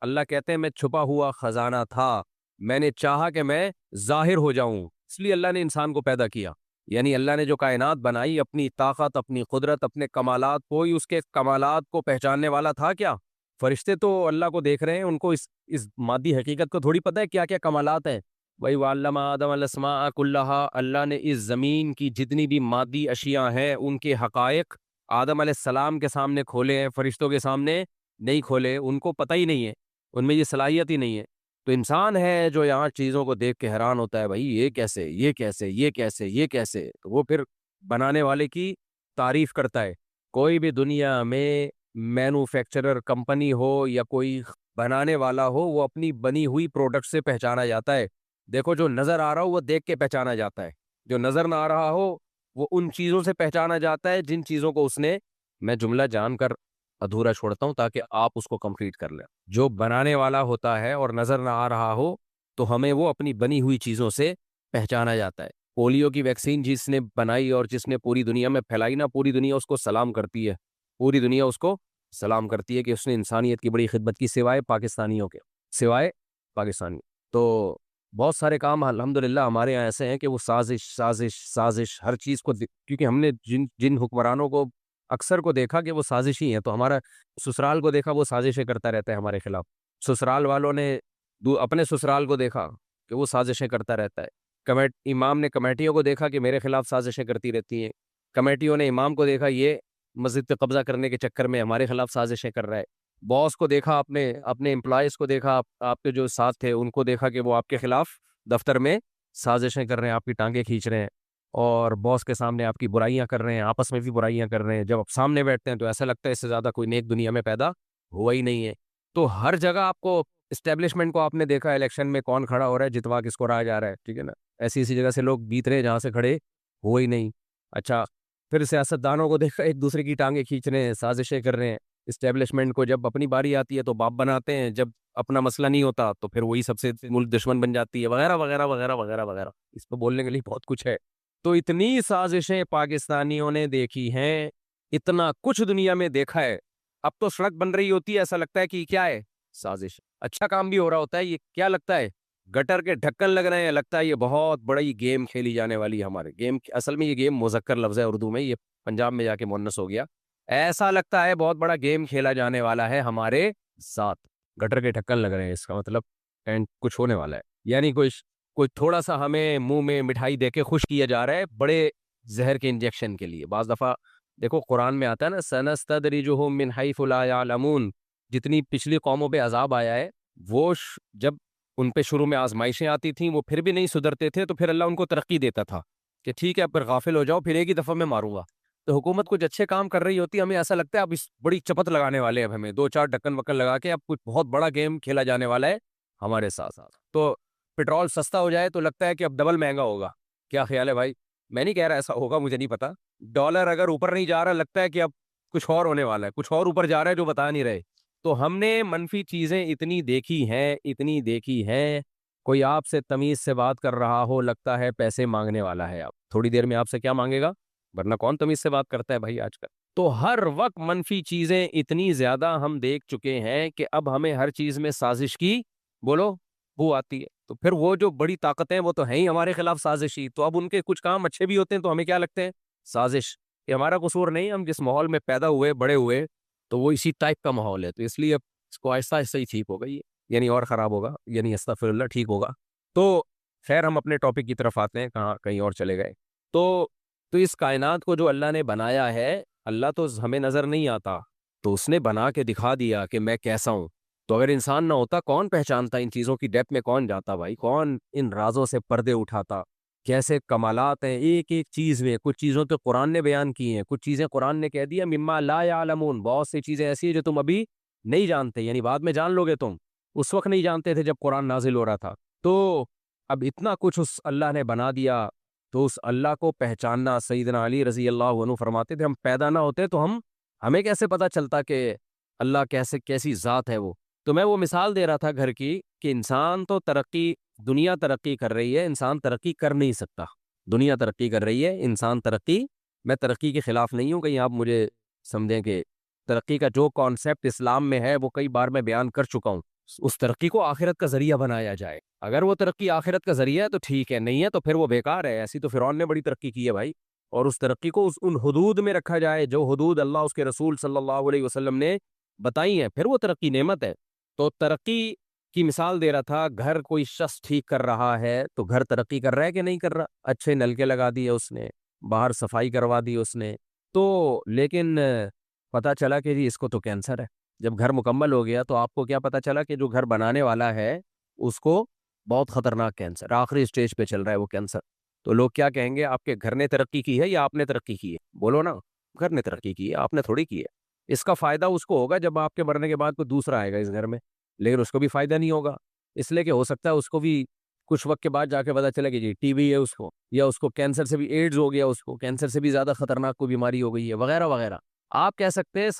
Speaker 1: اللہ کہتے ہیں میں چھپا ہوا خزانہ تھا، میں نے چاہا کہ میں ظاہر ہو جاؤں، اس لیے اللہ نے انسان کو پیدا کیا. یعنی اللہ نے جو کائنات بنائی، اپنی طاقت، اپنی قدرت، اپنے کمالات، کوئی اس کے کمالات کو پہچاننے والا تھا کیا؟ فرشتے تو اللہ کو دیکھ رہے ہیں، ان کو اس مادی حقیقت کو تھوڑی پتہ ہے کیا کیا کمالات ہیں. وہی وعلم آدم الاسماء کلہا، اللہ نے اس زمین کی جتنی بھی مادی اشیاء ہیں ان کے حقائق آدم علیہ السلام کے سامنے کھولے ہیں، فرشتوں کے سامنے نہیں کھولے، ان کو پتہ ہی نہیں ہے، ان میں یہ صلاحیت ہی نہیں ہے. تو انسان ہے جو یہاں چیزوں کو دیکھ کے حیران ہوتا ہے، بھائی یہ کیسے، یہ کیسے، یہ کیسے، یہ کیسے. تو وہ پھر بنانے والے کی تعریف کرتا ہے. کوئی بھی دنیا میں مینوفیکچرر کمپنی ہو یا کوئی بنانے والا ہو، وہ اپنی بنی ہوئی پروڈکٹ سے پہچانا جاتا ہے. دیکھو جو نظر آ رہا ہو وہ دیکھ کے پہچانا جاتا ہے، جو نظر نہ آ رہا ہو وہ ان چیزوں سے پہچانا جاتا ہے جن چیزوں کو اس نے، میں جملہ جان کر ادھورا چھوڑتا ہوں تاکہ آپ اس کو کمپلیٹ کر لیں. جو بنانے والا ہوتا ہے اور نظر نہ آ رہا ہو تو ہمیں وہ اپنی بنی ہوئی چیزوں سے پہچانا جاتا ہے. پولیو کی ویکسین جس نے بنائی اور جس نے پوری دنیا میں پھیلائی نا، پوری دنیا اس کو سلام کرتی ہے، پوری دنیا اس کو سلام کرتی ہے کہ اس نے انسانیت کی بڑی خدمت کی، سوائے پاکستانیوں کے، سوائے پاکستانی. تو بہت سارے کام الحمدللہ ہمارے یہاں ایسے ہیں کہ وہ سازش سازش سازش ہر چیز کو کیونکہ ہم نے جن حکمرانوں کو اکثر کو دیکھا کہ وہ سازشی ہیں، تو ہمارا سسرال کو دیکھا وہ سازشیں کرتا رہتا ہے ہمارے خلاف. سسرال والوں نے اپنے سسرال کو دیکھا کہ وہ سازشیں کرتا رہتا ہے. امام نے کمیٹیوں کو دیکھا کہ میرے خلاف سازشیں کرتی رہتی ہیں. کمیٹیوں نے امام کو دیکھا یہ مسجد پہ قبضہ کرنے کے چکر میں ہمارے خلاف سازشیں کر رہا ہے. باس کو دیکھا، اپنے امپلائیز کو دیکھا، آپ کے جو ساتھ تھے ان کو دیکھا کہ وہ آپ کے خلاف دفتر میں سازشیں کر رہے ہیں، آپ کی ٹانگیں کھینچ رہے ہیں اور باس کے سامنے آپ کی برائیاں کر رہے ہیں، آپس میں بھی برائیاں کر رہے ہیں. جب آپ سامنے بیٹھتے ہیں تو ایسا لگتا ہے اس سے زیادہ کوئی نیک دنیا میں پیدا ہوا ہی نہیں ہے. تو ہر جگہ آپ کو اسٹیبلشمنٹ کو آپ نے دیکھا، الیکشن میں کون کھڑا ہو رہا ہے، جتوا کس کو رہا جا رہا ہے، ٹھیک ہے نا. ایسی جگہ سے لوگ بیت رہے ہیں جہاں سے کھڑے ہوئے ہی نہیں. اچھا پھر سیاستدانوں کو دیکھا ایک دوسرے کی ٹانگیں کھینچ رہے ہیں، سازشیں کر رہے ہیں. اسٹیبلشمنٹ کو جب اپنی باری آتی ہے تو باپ بناتے ہیں، جب اپنا مسئلہ نہیں ہوتا تو پھر وہی سب سے ملک دشمن بن جاتی ہے، وغیرہ وغیرہ وغیرہ وغیرہ وغیرہ. اس پہ بولنے کے لیے بہت کچھ ہے. تو اتنی سازشیں پاکستانیوں نے دیکھی ہیں، اتنا کچھ دنیا میں دیکھا ہے. اب تو سڑک بن رہی ہوتی ہے، ایسا لگتا ہے کہ کیا ہے سازش. اچھا کام بھی ہو رہا ہوتا ہے، یہ کیا لگتا ہے گٹر کے ڈھکن لگ رہے ہیں، لگتا ہے یہ بہت بڑی گیم کھیلی جانے والی ہے. ہمارے گیم اصل میں یہ گیم مذکر لفظ ہے اردو میں، یہ پنجاب میں جا کے مونس ہو گیا. ایسا لگتا ہے بہت بڑا گیم کھیلا جانے والا ہے ہمارے ساتھ. گٹر کے ڈھکن لگ رہے ہیں، اس کا مطلب اینڈ کچھ ہونے والا ہے. یعنی کوئی تھوڑا سا ہمیں منہ میں مٹھائی دے کے خوش کیا جا رہا ہے بڑے زہر کے انجیکشن کے لیے. بعض دفعہ دیکھو قرآن میں آتا ہے نا، سنستدرجہم من حیث لا یعلمون، جتنی پچھلی قوموں پہ عذاب آیا ہے وہ جب ان پہ شروع میں آزمائشیں آتی تھیں وہ پھر بھی نہیں سدھرتے تھے تو پھر اللہ ان کو ترقی دیتا تھا کہ ٹھیک ہے اب پھر غافل ہو جاؤ، پھر ایک ہی دفعہ میں ماروں گا. تو حکومت کچھ اچھے کام کر رہی ہوتی ہے، ہمیں ایسا لگتا ہے اب اس بڑی چپت لگانے والے ہیں، اب ہمیں دو چار ڈکن وکن لگا کے اب کچھ بہت بڑا گیم کھیلا جانے والا ہے ہمارے ساتھ ساتھ. تو پیٹرول سستا ہو جائے تو لگتا ہے کہ اب ڈبل مہنگا ہوگا. کیا خیال ہے بھائی؟ میں نہیں کہہ رہا ایسا ہوگا، مجھے نہیں پتا. ڈالر اگر اوپر نہیں جا رہا لگتا ہے کہ اب کچھ اور ہونے والا ہے، کچھ اور اوپر جا رہا ہے جو بتا نہیں رہے. تو ہم نے منفی چیزیں اتنی دیکھی ہیں، اتنی دیکھی ہیں. کوئی آپ سے تمیز سے بات کر رہا ہو لگتا ہے پیسے مانگنے والا ہے، آپ تھوڑی دیر میں آپ سے کیا مانگے گا، ورنہ کون تمیز سے بات کرتا ہے بھائی آج کل. تو ہر وقت منفی چیزیں اتنی زیادہ ہم دیکھ چکے ہیں کہ اب ہمیں ہر چیز میں سازش کی بولو بو آتی ہے. تو پھر وہ جو بڑی طاقتیں وہ تو ہیں ہی ہمارے خلاف سازشی، تو اب ان کے کچھ کام اچھے بھی ہوتے ہیں تو ہمیں کیا لگتے ہیں سازش. یہ ہمارا قصور نہیں، ہم جس ماحول میں پیدا ہوئے بڑے ہوئے تو وہ اسی ٹائپ کا ماحول ہے. تو اس لیے اب اس کو آہستہ آہستہ ہی ٹھیک ہوگا، یہ یعنی اور خراب ہوگا، یعنی استغفر اللہ ٹھیک ہوگا. تو خیر ہم اپنے ٹاپک کی طرف آتے ہیں، کہاں کہیں اور چلے گئے. تو اس کائنات کو جو اللہ نے بنایا ہے، اللہ تو ہمیں نظر نہیں آتا، تو اس نے بنا کے دکھا دیا کہ میں کیسا ہوں. تو اگر انسان نہ ہوتا کون پہچانتا ان چیزوں کی ڈیپتھ میں، کون جاتا بھائی، کون ان رازوں سے پردے اٹھاتا. کیسے کمالات ہیں ایک ایک چیز میں. کچھ چیزوں تو قرآن نے بیان کی ہیں، کچھ چیزیں قرآن نے کہہ دیا مما لا یعلمون. بہت سی چیزیں ایسی ہیں جو تم ابھی نہیں جانتے، یعنی بعد میں جان لو گے. تم اس وقت نہیں جانتے تھے جب قرآن نازل ہو رہا تھا. تو اب اتنا کچھ اس اللہ نے بنا دیا، تو اس اللہ کو پہچاننا، سیدنا علی رضی اللہ عنہ فرماتے تھے ہم پیدا نہ ہوتے تو ہمیں کیسے پتا چلتا کہ اللہ کیسی ذات ہے وہ. تو میں وہ مثال دے رہا تھا گھر کی کہ انسان تو دنیا ترقی کر رہی ہے، انسان ترقی کر نہیں سکتا. دنیا ترقی کر رہی ہے، انسان میں ترقی کے خلاف نہیں ہوں، کہیں آپ مجھے سمجھیں کہ ترقی کا جو کانسیپٹ اسلام میں ہے وہ کئی بار میں بیان کر چکا ہوں. اس ترقی کو آخرت کا ذریعہ بنایا جائے. اگر وہ ترقی آخرت کا ذریعہ ہے تو ٹھیک ہے، نہیں ہے تو پھر وہ بیکار ہے. ایسی تو فرعون نے بڑی ترقی کی ہے بھائی. اور اس ترقی کو ان حدود میں رکھا جائے جو حدود اللہ اس کے رسول صلی اللہ علیہ وسلم نے بتائی ہیں، پھر وہ ترقی نعمت ہے. تو ترقی کی مثال دے رہا تھا. گھر کوئی شخص ٹھیک کر رہا ہے تو گھر ترقی کر رہا ہے کہ نہیں کر رہا؟ اچھے نلکے لگا دیے اس نے، باہر صفائی کروا دی اس نے، تو لیکن پتا چلا کہ جی اس کو تو کینسر ہے. جب گھر مکمل ہو گیا تو آپ کو کیا پتا چلا کہ جو گھر بنانے والا ہے اس کو بہت خطرناک کینسر، آخری اسٹیج پہ چل رہا ہے وہ کینسر. تو لوگ کیا کہیں گے؟ آپ کے گھر نے ترقی کی ہے یا آپ نے ترقی کی ہے؟ بولو نا. گھر نے ترقی کی ہے، آپ نے تھوڑی کی ہے. اس کا فائدہ اس کو ہوگا جب آپ کے مرنے کے بعد کوئی دوسرا آئے گا اس گھر میں، لیکن اس کو بھی فائدہ نہیں ہوگا. اس لیے کہ ہو سکتا ہے اس کو بھی کچھ وقت کے بعد جا کے پتا چلے کہ جی ٹی بی ہے اس کو، یا اس کو کینسر سے بھی ایڈز ہو گیا، اس کو کینسر سے بھی زیادہ خطرناک کوئی بیماری ہو گئی ہے، وغیرہ وغیرہ. آپ کہہ سکتے ہیں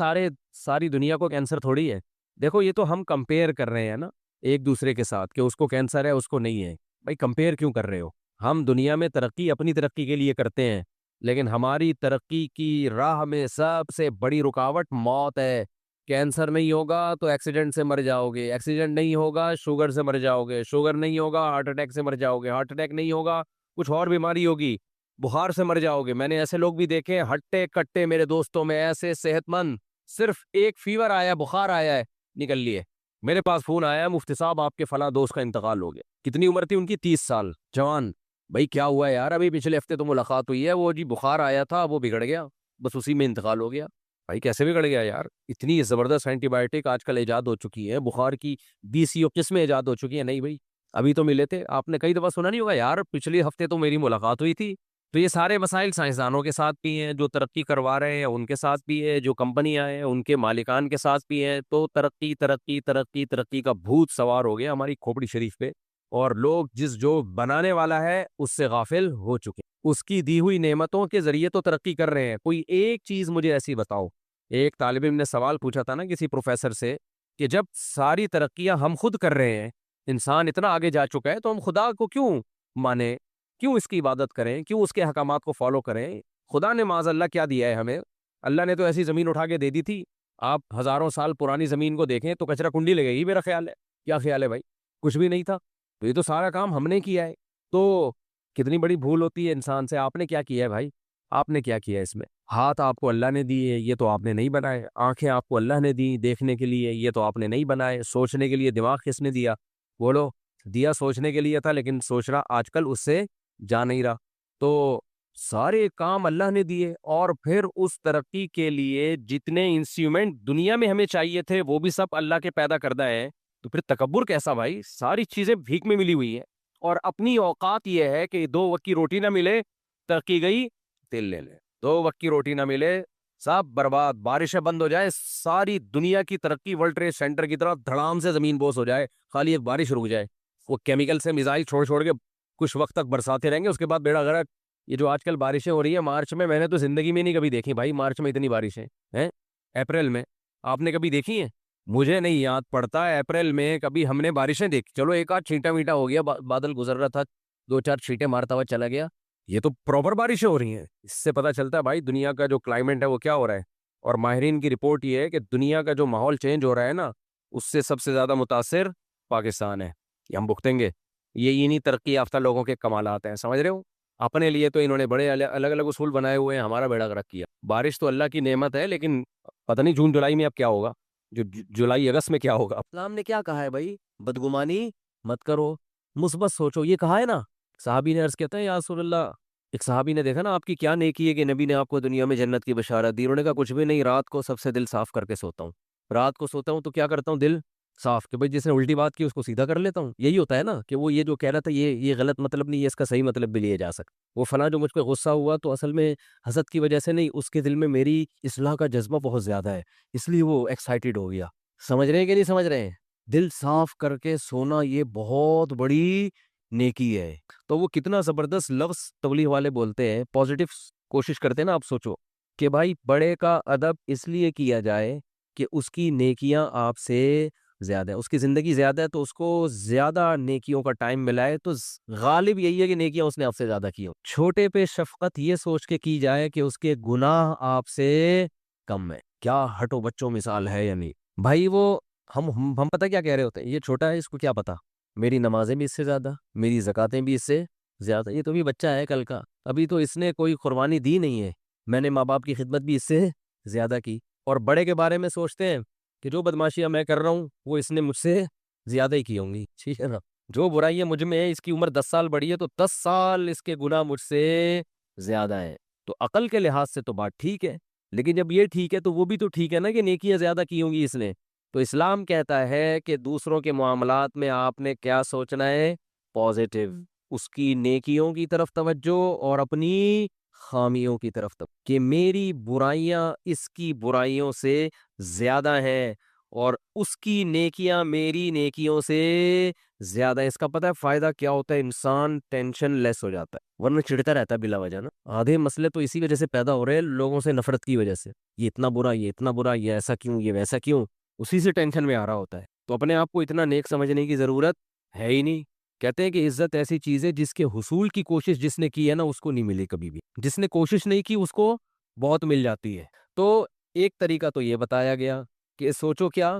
Speaker 1: ساری دنیا کو کینسر تھوڑی ہے. دیکھو یہ تو ہم کمپیئر کر رہے ہیں نا ایک دوسرے کے ساتھ کہ اس کو کینسر ہے اس کو نہیں ہے. بھائی کمپیئر کیوں کر رہے ہو؟ ہم دنیا میں ترقی اپنی ترقی کے لیے کرتے ہیں، لیکن ہماری ترقی کی راہ میں سب سے بڑی رکاوٹ موت ہے. کینسر نہیں ہوگا تو ایکسیڈنٹ سے مر جاؤ گے، ایکسیڈنٹ نہیں ہوگا شوگر سے مر جاؤ گے، شوگر نہیں ہوگا ہارٹ اٹیک سے مر جاؤ گے، ہارٹ اٹیک نہیں ہوگا کچھ اور بیماری ہوگی، بخار سے مر جاؤ گے. میں نے ایسے لوگ بھی دیکھے ہٹے کٹے میرے دوستوں میں، ایسے صحت مند، صرف ایک فیور آیا، بخار آیا ہے، نکل لیے. میرے پاس فون آیا، مفتی صاحب آپ کے فلاں دوست کا انتقال ہو گیا. کتنی عمر تھی ان کی؟ 30 سال، جوان. بھائی کیا ہوا ہے یار؟ ابھی پچھلے ہفتے تو ملاقات ہوئی ہے، وہ جی بخار آیا تھا، وہ بگڑ گیا، بس اسی میں انتقال ہو گیا. بھائی کیسے بگڑ گیا یار؟ اتنی زبردست اینٹی بایوٹک آج کل ایجاد ہو چکی ہے، بخار کی 20 قسمیں ایجاد ہو چکی ہیں. نہیں بھائی ابھی تو ملے تھے. آپ نے کئی دفعہ سنا نہیں ہوگا یار پچھلے ہفتے تو میری ملاقات ہوئی تھی. تو یہ سارے مسائل سائنسدانوں کے ساتھ بھی ہیں جو ترقی کروا رہے ہیں، ان کے ساتھ بھی ہے، جو کمپنیاں ہیں ان کے مالکان کے ساتھ بھی ہیں. تو ترقی ترقی ترقی ترقی کا بھوت سوار ہو گیا ہماری کھوپڑی شریف پہ، اور لوگ جو بنانے والا ہے اس سے غافل ہو چکے. اس کی دی ہوئی نعمتوں کے ذریعے تو ترقی کر رہے ہیں. کوئی ایک چیز مجھے ایسی بتاؤ. ایک طالب علم نے سوال پوچھا تھا نا کسی پروفیسر سے کہ جب ساری ترقیاں ہم خود کر رہے ہیں، انسان اتنا آگے جا چکا ہے، تو ہم خدا کو کیوں مانیں، کیوں اس کی عبادت کریں، کیوں اس کے احکامات کو فالو کریں؟ خدا نے معاذ اللہ کیا دیا ہے ہمیں؟ اللہ نے تو ایسی زمین اٹھا کے دے دی تھی. آپ ہزاروں سال پرانی زمین کو دیکھیں تو کچرا کنڈی لگے گی میرا خیال ہے. کیا خیال ہے بھائی؟ کچھ بھی نہیں تھا. تو یہ تو سارا کام ہم نے کیا ہے. تو کتنی بڑی بھول ہوتی ہے انسان سے. آپ نے کیا کیا ہے بھائی؟ آپ نے کیا کیا ہے اس میں؟ ہاتھ آپ کو اللہ نے دیے، یہ تو آپ نے نہیں بنائے. آنکھیں آپ کو اللہ نے دی دیکھنے کے لیے، یہ تو آپ نے نہیں بنائے. سوچنے کے لیے دماغ کس نے دیا؟ بولو. دیا سوچنے کے لیے تھا، لیکن سوچ رہا آج کل اس سے جا نہیں رہا. تو سارے کام اللہ نے دیے، اور پھر اس ترقی کے لیے جتنے انسٹرومنٹ دنیا میں ہمیں چاہیے تھے وہ بھی سب اللہ کے پیدا کردہ ہیں. تو پھر تکبر کیسا بھائی؟ ساری چیزیں بھیک میں ملی ہوئی ہیں، اور اپنی اوقات یہ ہے کہ 2 وقت کی روٹی نہ ملے ترقی گئی تیل لے لے. 2 وقت کی روٹی نہ ملے سب برباد. بارشیں بند ہو جائے، ساری دنیا کی ترقی ورلڈ ٹریڈ سینٹر کی طرح دھڑام سے زمین بوس ہو جائے، خالی ایک بارش رک جائے. وہ کیمیکل سے میزائل چھوڑ کے کچھ وقت تک برساتے رہیں گے، اس کے بعد بیڑا غرق. یہ جو آج کل بارشیں ہو رہی ہیں مارچ میں نے تو زندگی میں نہیں کبھی دیکھی بھائی. مارچ میں اتنی بارشیں ہیں، اپریل میں آپ نے کبھی دیکھی ہیں؟ مجھے نہیں یاد پڑتا اپریل میں کبھی ہم نے بارشیں دیکھی. چلو ایک آدھ چھینٹا میٹا ہو گیا، بادل گزر رہا تھا، 2 4 چھینٹے مارتا ہوا چلا گیا. یہ تو پراپر بارشیں ہو رہی ہیں. اس سے پتا چلتا ہے بھائی دنیا کا جو کلائمیٹ ہے وہ کیا ہو رہا ہے. اور ماہرین کی رپورٹ یہ ہے کہ دنیا کا جو ماحول چینج ہو رہا ہے نا، اس سے سب سے زیادہ متاثر پاکستان ہے. یہ ہم بھگتیں گے. یہ انہی ترقی یافتہ لوگوں کے کمالات ہیں، سمجھ رہے ہو؟ اپنے لیے تو انہوں نے بڑے الگ الگ اصول بنائے ہوئے ہیں، ہمارا بیڑا غرق کیا. بارش تو اللہ کی نعمت ہے، لیکن پتہ نہیں جون جولائی میں اب کیا ہوگا، جولائی اگست میں کیا ہوگا. اسلام نے کیا کہا ہے بھائی؟ بدگمانی مت کرو، مثبت سوچو. یہ کہا ہے نا. صحابی نے عرض کہتا ہے یا رسول اللہ، ایک صحابی نے دیکھا نا آپ کی کیا نیکی ہے کہ نبی نے آپ کو دنیا میں جنت کی بشارت دی. انہوں نے کہا کچھ بھی نہیں، رات کو سب سے دل صاف کر کے سوتا ہوں. رات کو سوتا ہوں تو کیا کرتا ہوں؟ دل صاف. کہ بھائی جس نے الٹی بات کی اس کو سیدھا کر لیتا ہوں. یہی ہوتا ہے نا کہ وہ یہ جو کہہ رہا تھا یہ غلط مطلب نہیں ہے، اس کا صحیح مطلب بھی لیا جا سکتا. وہ فلاں جو مجھ پہ غصہ ہوا تو اصل میں حسد کی وجہ سے نہیں، اس کے دل میں میری اصلاح کا جذبہ بہت زیادہ ہے، اس لیے وہ ایکسائٹیڈ ہو گیا. سمجھ رہے ہیں کہ نہیں سمجھ رہے ہیں؟ دل صاف کر کے سونا یہ بہت بڑی نیکی ہے. تو وہ کتنا زبردست لفظ تبلیغ والے بولتے ہیں, پازیٹیو کوشش کرتے ہیں نا. آپ سوچو کہ بھائی بڑے کا ادب اس لیے کیا جائے کہ اس کی نیکیاں آپ سے زیادہ ہے, اس کی زندگی زیادہ ہے, تو اس کو زیادہ نیکیوں کا ٹائم ملا ہے, تو غالب یہی ہے کہ نیکیاں اس نے آپ سے زیادہ کی ہوں. چھوٹے پہ شفقت یہ سوچ کے کی جائے کہ اس کے گناہ آپ سے کم ہے. کیا ہٹو بچوں مثال ہے یا نہیں بھائی. وہ ہم پتہ کیا کہہ رہے ہوتے ہیں, یہ چھوٹا ہے, اس کو کیا پتا میری نمازیں بھی اس سے زیادہ, میری زکاتیں بھی اس سے زیادہ. یہ تو بھی بچہ ہے کل کا, ابھی تو اس نے کوئی قربانی دی نہیں ہے, میں نے ماں باپ کی خدمت بھی اس سے زیادہ کی. اور بڑے کے بارے میں سوچتے ہیں کہ جو بدماشیاں میں کر رہا ہوں وہ اس نے مجھ سے زیادہ ہی کی ہوں گی, ٹھیک ہے نا. جو برائیاں مجھ میں ہے, اس کی عمر 10 سال بڑی ہے تو 10 سال اس کے گناہ مجھ سے زیادہ ہیں. تو عقل کے لحاظ سے تو بات ٹھیک ہے, لیکن جب یہ ٹھیک ہے تو وہ بھی تو ٹھیک ہے نا کہ نیکیاں زیادہ کی ہوں گی اس نے. تو اسلام کہتا ہے کہ دوسروں کے معاملات میں آپ نے کیا سوچنا ہے, پازیٹیو, اس کی نیکیوں کی طرف توجہ اور اپنی خامیوں کی طرف توجہ, کہ میری برائیاں اس کی برائیوں سے زیادہ ہیں اور اس کی نیکیاں میری نیکیوں سے زیادہ. اس کا پتہ ہے فائدہ کیا ہوتا ہے, انسان ٹینشن لیس ہو جاتا ہے, ورنہ چڑھتا رہتا ہے بلا وجہ نا. آدھے مسئلے تو اسی وجہ سے پیدا ہو رہے ہیں, لوگوں سے نفرت کی وجہ سے. یہ اتنا برا, یہ اتنا برا, یہ ایسا کیوں, یہ ویسا کیوں, اسی سے ٹینشن میں آ رہا ہوتا ہے. تو اپنے آپ کو اتنا نیک سمجھنے کی ضرورت ہے ہی نہیں. کہتے ہیں کہ عزت ایسی چیز ہے جس کے حصول کی کوشش جس نے کی ہے نا اس کو نہیں ملی کبھی بھی, جس نے کوشش نہیں کی اس کو بہت مل جاتی ہے. تو ایک طریقہ تو یہ بتایا گیا کہ سوچو کیا,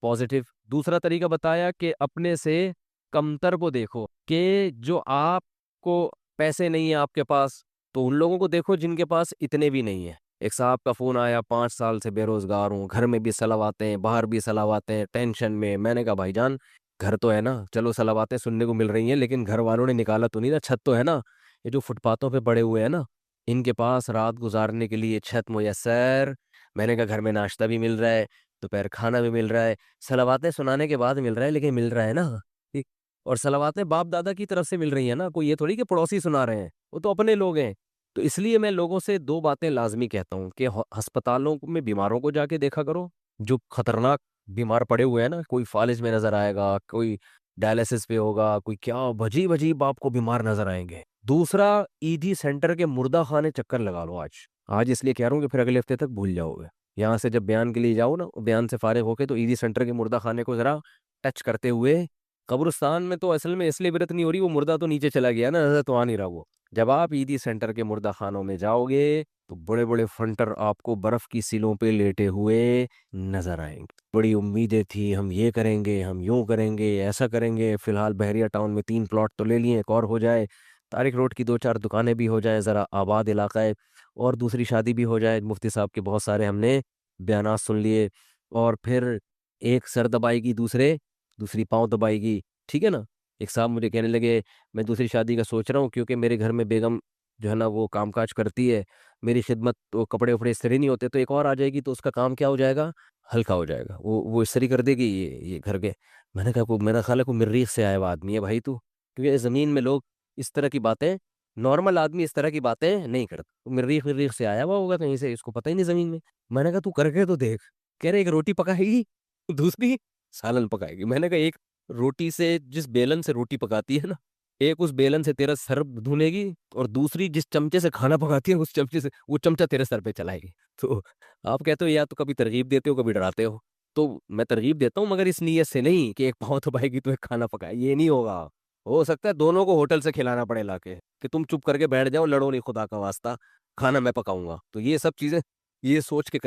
Speaker 1: پازیٹیو. دوسرا طریقہ بتایا کہ اپنے سے کمتر کو دیکھو, کہ جو آپ کو پیسے نہیں ہیں آپ کے پاس, تو ان لوگوں کو دیکھو جن کے پاس اتنے بھی نہیں ہیں. ایک صاحب کا فون آیا, 5 سال سے بے روزگار ہوں, گھر میں بھی سلاواتے ہیں, باہر بھی سلاواتے ہیں, ٹینشن میں. میں نے کہا بھائی جان گھر تو ہے نا, چلو سلاواتیں سننے کو مل رہی ہیں, لیکن گھر والوں نے نکالا تو نہیں نا, چھت تو ہے نا. یہ جو فٹ پاتھوں پہ پڑے ہوئے ہیں نا, ان کے پاس رات گزارنے کے لیے چھت میسر. میں نے کہا گھر میں ناشتہ بھی مل رہا ہے, دوپہر کھانا بھی مل رہا ہے, سلاواتیں سنانے کے بعد مل رہا ہے, لیکن مل رہا ہے نا. ٹھیک. اور سلاواتیں باپ دادا کی طرف سے مل رہی ہیں نا, کوئی یہ تھوڑی کہ پڑوسی سنا رہے ہیں, وہ تو اپنے لوگ ہیں. تو اس لیے میں لوگوں سے 2 باتیں لازمی کہتا ہوں کہ ہسپتالوں میں بیماروں کو جا کے دیکھا کرو, جو خطرناک بیمار پڑے ہوئے ہیں نا, کوئی فالج میں نظر آئے گا, کوئی ڈائلسس پہ ہوگا, کوئی کیا عجیب عجیب آپ کو بیمار نظر آئیں گے. دوسرا, ایدھی سینٹر کے مردہ خانے چکر لگا لو آج اس لیے کہہ رہا ہوں کہ پھر اگلے ہفتے تک بھول جاؤ گے. یہاں سے جب بیان کے لیے جاؤ نا, بیان سے فارغ ہو کے, تو ایدھی سینٹر کے مردہ خانے کو ذرا ٹچ کرتے ہوئے, قبرستان میں تو اصل میں اس لیے عبرت نہیں ہو رہی, وہ مردہ تو نیچے چلا گیا نا, نظر تو آ نہیں رہا وہ. جب آپ ایدھی سینٹر کے مردہ خانوں میں جاؤ گے تو بڑے بڑے فنٹر آپ کو برف کی سیلوں پہ لیٹے ہوئے نظر آئیں گے. بڑی امیدیں تھی, ہم یہ کریں گے, ہم یوں کریں گے, ایسا کریں گے, فی الحال بحریہ ٹاؤن میں 3 پلاٹ تو لے لیے, ایک اور ہو جائے, طارق روڈ کی 2-4 دکانیں بھی ہو جائیں, ذرا آباد علاقہ ہے, اور دوسری شادی بھی ہو جائے. مفتی صاحب کے بہت سارے ہم نے بیانات سن لیے, اور پھر ایک سر دبائے گی, دوسری پاؤں دبائے گی, ٹھیک ہے نا. ایک صاحب مجھے کہنے لگے میں دوسری شادی کا سوچ رہا ہوں کیونکہ میرے گھر میں بیگم جو ہے نا وہ کام کاج کرتی ہے, میری خدمت, تو کپڑے وپڑے استری نہیں ہوتے, تو ایک اور آ جائے گی تو اس کا کام کیا ہو جائے گا, ہلکا ہو جائے گا, وہ استری کر دے گی یہ گھر کے. میں نے کہا میرا خیال ہے کوئی مریخ سے آیا ہوا آدمی ہے بھائی تو, کیونکہ زمین میں لوگ اس طرح کی باتیں, نارمل آدمی اس طرح کی باتیں نہیں کرتا. مریخ سے آیا ہوا ہوگا کہیں سے, اس کو پتہ ہی نہیں زمین میں. میں نے کہا تو کر کے تو دیکھ. کہہ رہے ایک روٹی پکائے گی, دوسری سالن پکائے گی. میں نے کہا ایک روٹی سے, جس بیلن سے روٹی پکاتی ہے نا, ایک اس بیلن سے تیرا سر دھونے گی, اور دوسری جس چمچے سے کھانا پکاتی ہے اس چمچے سے وہ چمچہ تیرے سر پہ چلائے گی. تو آپ کہتے ہو یا تو کبھی ترغیب دیتے ہو کبھی ڈراتے ہو. تو میں ترغیب دیتا ہوں مگر اس نیت سے نہیں کہ ایک پاؤں دبائے گی تو ایک کھانا پکائے, یہ نہیں ہوگا. ہو سکتا ہے دونوں کو ہوٹل سے کھلانا پڑے لا کے, کہ تم چپ کر کے بیٹھ جاؤ, لڑو نہیں, خدا کا واسطہ کھانا میں پکاؤں گا. تو یہ سب چیزیں یہ سوچ کے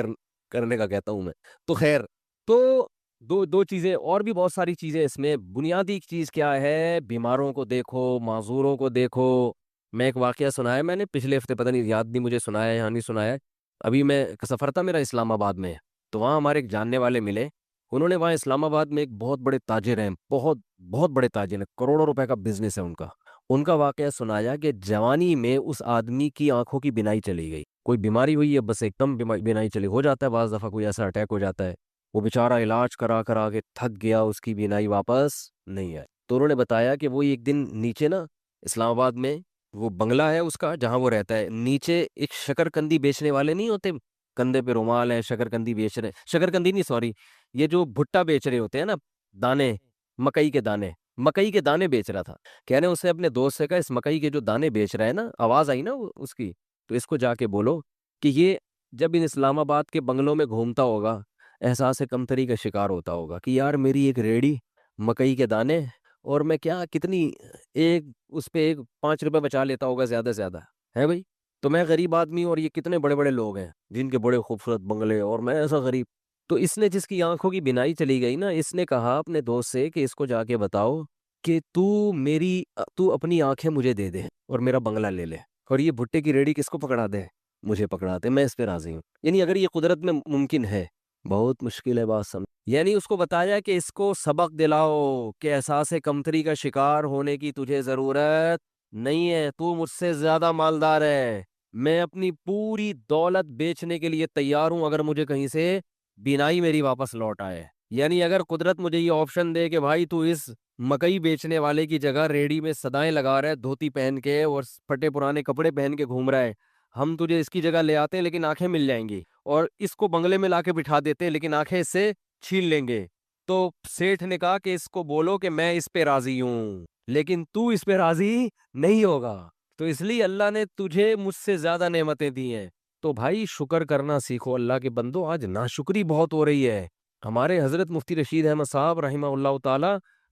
Speaker 1: کرنے کا کہتا ہوں میں. تو خیر, تو دو چیزیں اور بھی بہت ساری چیزیں اس میں. بنیادی چیز کیا ہے, بیماروں کو دیکھو, معذوروں کو دیکھو. میں ایک واقعہ سنایا میں نے پچھلے ہفتے, پتہ نہیں یاد نہیں مجھے سنایا یا نہیں سنایا. ابھی میں سفر تھا میرا اسلام آباد میں, تو وہاں ہمارے ایک جاننے والے ملے. انہوں نے وہاں اسلام آباد میں ایک بہت بڑے تاجر ہیں, بہت بڑے تاجر ہیں, کروڑوں روپے کا بزنس ہے ان کا. ان کا واقعہ سنایا کہ جوانی میں اس آدمی کی آنکھوں کی بینائی چلی گئی, کوئی بیماری ہوئی ہے, بس ایک دم بینائی چلی, ہو جاتا ہے بعض دفعہ کوئی ایسا اٹیک ہو جاتا ہے. وہ بیچارہ علاج کرا کے تھک گیا, اس کی بینائی واپس نہیں آئی. تو انہوں نے بتایا کہ وہ ایک دن نیچے نا اسلام آباد میں وہ بنگلہ ہے اس کا جہاں وہ رہتا ہے, نیچے ایک شکر کندی بیچنے والے نہیں ہوتے, کندھے پہ رومال ہے, شکر کندی بیچ رہے, شکر کندی نہیں سوری, یہ جو بھٹا بیچ رہے ہوتے ہیں نا, دانے, مکئی کے دانے, مکئی کے دانے بیچ رہا تھا. کہہ رہے ہیں اسے اپنے دوست سے کہا اس مکئی کے جو دانے بیچ رہا ہے نا, آواز آئی نا اس کی, تو اس کو جا کے بولو کہ یہ جب ان اسلام آباد کے بنگلوں میں گھومتا ہوگا احساس کمتری کا شکار ہوتا ہوگا کہ یار میری ایک ریڑھی مکئی کے دانے, اور میں کیا کتنی ایک اس پہ ایک 5 روپے بچا لیتا ہوگا زیادہ سے زیادہ ہے بھائی, تو میں غریب آدمی ہوں اور یہ کتنے بڑے بڑے لوگ ہیں جن کے بڑے خوبصورت بنگلے اور میں ایسا غریب. تو اس نے جس کی آنکھوں کی بینائی چلی گئی نا, اس نے کہا اپنے دوست سے کہ اس کو جا کے بتاؤ کہ تو اپنی آنکھیں مجھے دے دے اور میرا بنگلہ لے لے, اور یہ بھٹے کی ریڑھی کس کو پکڑا دے, مجھے پکڑا دے, میں اس پہ راضی ہوں. یعنی اگر یہ قدرت میں ممکن ہے, بہت مشکل ہے بات سمجھ. یعنی اس کو بتایا کہ اس کو سبق دلاؤ کہ احساس کمتری کا شکار ہونے کی تجھے ضرورت نہیں ہے, تو مجھ سے زیادہ مالدار ہے, میں اپنی پوری دولت بیچنے کے لیے تیار ہوں اگر مجھے کہیں سے بینائی میری واپس لوٹ آئے. یعنی اگر قدرت مجھے یہ آپشن دے کہ بھائی تو اس مکئی بیچنے والے کی جگہ ریڑھی میں صدائیں لگا رہا ہے دھوتی پہن کے اور پھٹے پرانے کپڑے پہن کے گھوم رہا ہے, ہم تجھے اس کی جگہ لے آتے ہیں لیکن آنکھیں مل جائیں گی, اور اس کو بنگلے میں لا کے بٹھا دیتے ہیں لیکن آنکھیں اس سے چھین لیں گے. تو سیٹھ نے کہا کہ اس کو بولو کہ میں اس پہ راضی ہوں لیکن تو اس پہ راضی نہیں ہوگا, تو اس لیے اللہ نے تجھے مجھ سے زیادہ نعمتیں دی ہیں. تو بھائی شکر کرنا سیکھو اللہ کے بندو, آج ناشکری بہت ہو رہی ہے. ہمارے حضرت مفتی رشید احمد صاحب رحمہ اللہ تعالی,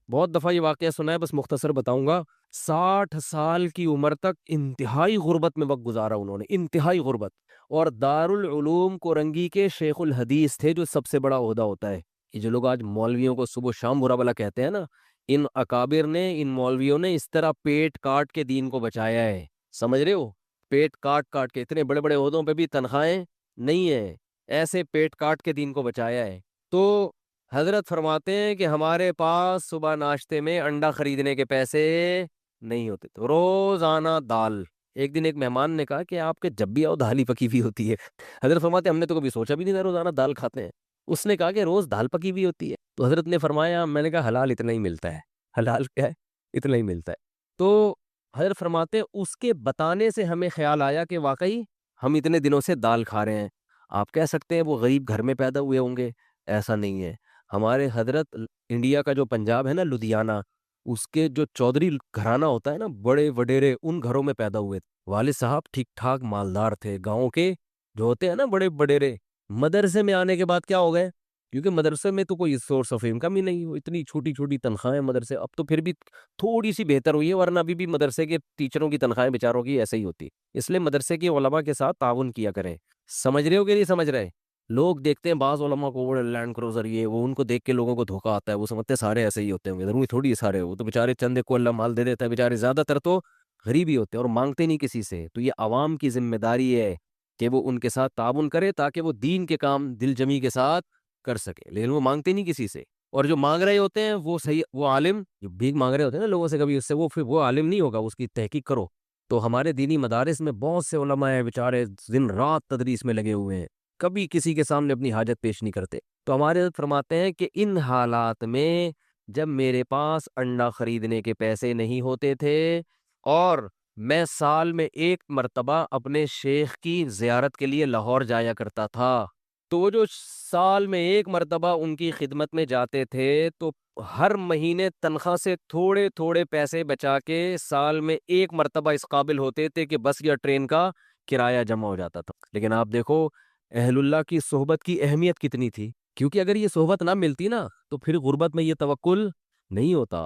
Speaker 1: بہت دفعہ یہ واقعہ سنا ہے, بس مختصر بتاؤں گا. 60 سال کی عمر تک انتہائی غربت میں وقت گزارا انہوں نے, انتہائی غربت, اور دارالعلوم کورنگی کے شیخ الحدیث تھے, جو سب سے بڑا عہدہ ہوتا ہے. یہ جو لوگ آج مولویوں کو صبح و شام برا بلا کہتے ہیں نا, ان اکابر نے, ان مولویوں نے اس طرح پیٹ کاٹ کے دین کو بچایا ہے. سمجھ رہے ہو, پیٹ کاٹ کاٹ کے, اتنے بڑے بڑے عہدوں پہ بھی تنخواہیں نہیں ہیں, ایسے پیٹ کاٹ کے دین کو بچایا ہے. تو حضرت فرماتے ہیں کہ ہمارے پاس صبح ناشتے میں انڈا خریدنے کے پیسے نہیں ہوتے, تو روزانہ دال. ایک دن ایک مہمان نے کہا کہ آپ کے جب بھی آؤ دال ہی پکی ہوئی ہوتی ہے. حضرت فرماتے ہیں ہم نے تو کبھی سوچا بھی نہیں تھا روزانہ دال کھاتے ہیں. اس نے کہا کہ روز دال پکی ہوئی ہوتی ہے. تو حضرت نے فرمایا, میں نے کہا حلال اتنا ہی ملتا ہے, حلال کیا ہے, اتنا ہی ملتا ہے. تو حضرت فرماتے ہیں اس کے بتانے سے ہمیں خیال آیا کہ واقعی ہم اتنے دنوں سے دال کھا رہے ہیں. آپ کہہ سکتے ہیں وہ غریب گھر میں پیدا ہوئے ہوں گے, ایسا نہیں ہے. ہمارے حضرت انڈیا کا جو پنجاب ہے نا, لدھیانہ, اس کے جو چودھری گھرانہ ہوتا ہے نا, بڑے وڈیرے, ان گھروں میں پیدا ہوئے. والد صاحب ٹھیک ٹھاک مالدار تھے, گاؤں کے جو ہوتے ہیں نا بڑے وڈیرے. مدرسے میں آنے کے بعد کیا ہو گئے, کیونکہ مدرسے میں تو کوئی سورس آف انکم ہی نہیں, ہو اتنی چھوٹی چھوٹی تنخواہیں مدرسے. اب تو پھر بھی تھوڑی سی بہتر ہوئی ہے, ورنہ ابھی بھی مدرسے کے ٹیچروں کی تنخواہیں بیچاروں کی ایسے ہی ہوتی. اس لیے مدرسے کے علماء کے ساتھ تعاون کیا کریں. سمجھ رہے ہو کہ نہیں سمجھ رہے؟ لوگ دیکھتے ہیں بعض علماء کو بڑے لینڈ کروزر, یہ وہ, ان کو دیکھ کے لوگوں کو دھوکہ آتا ہے, وہ سمجھتے ہیں سارے ایسے ہی ہوتے ہیں. ضروری تھوڑی سارے, وہ تو بیچارے چندے کو اللہ مال دے دیتا ہے, بیچارے زیادہ تر تو غریب ہی ہوتے ہیں اور مانگتے نہیں کسی سے. تو یہ عوام کی ذمہ داری ہے کہ وہ ان کے ساتھ تعاون کرے تاکہ وہ دین کے کام دل جمی کے ساتھ کر سکے, لیکن وہ مانگتے نہیں کسی سے. اور جو مانگ رہے ہوتے ہیں وہ صحیح, وہ عالم جو بھیک مانگ رہے ہوتے ہیں نا لوگوں سے کبھی, اس سے وہ پھر وہ عالم نہیں ہوگا, اس کی تحقیق کرو. تو ہمارے دینی مدارس میں بہت سے علماء ہیں بیچارے دن رات تدریس میں لگے ہوئے ہیں, کبھی کسی کے سامنے اپنی حاجت پیش نہیں کرتے. تو ہمارے حضرت فرماتے ہیں کہ ان حالات میں جب میرے پاس انڈا خریدنے کے پیسے نہیں ہوتے تھے اور میں سال میں ایک مرتبہ اپنے شیخ کی زیارت کے لیے لاہور جایا کرتا تھا, تو وہ جو سال میں ایک مرتبہ ان کی خدمت میں جاتے تھے تو ہر مہینے تنخواہ سے تھوڑے تھوڑے پیسے بچا کے سال میں ایک مرتبہ اس قابل ہوتے تھے کہ بس یا ٹرین کا کرایہ جمع ہو جاتا تھا. لیکن آپ دیکھو اہل اللہ کی صحبت کی اہمیت کتنی تھی, کیونکہ اگر یہ صحبت نہ ملتی نا تو پھر غربت میں یہ توکل نہیں ہوتا.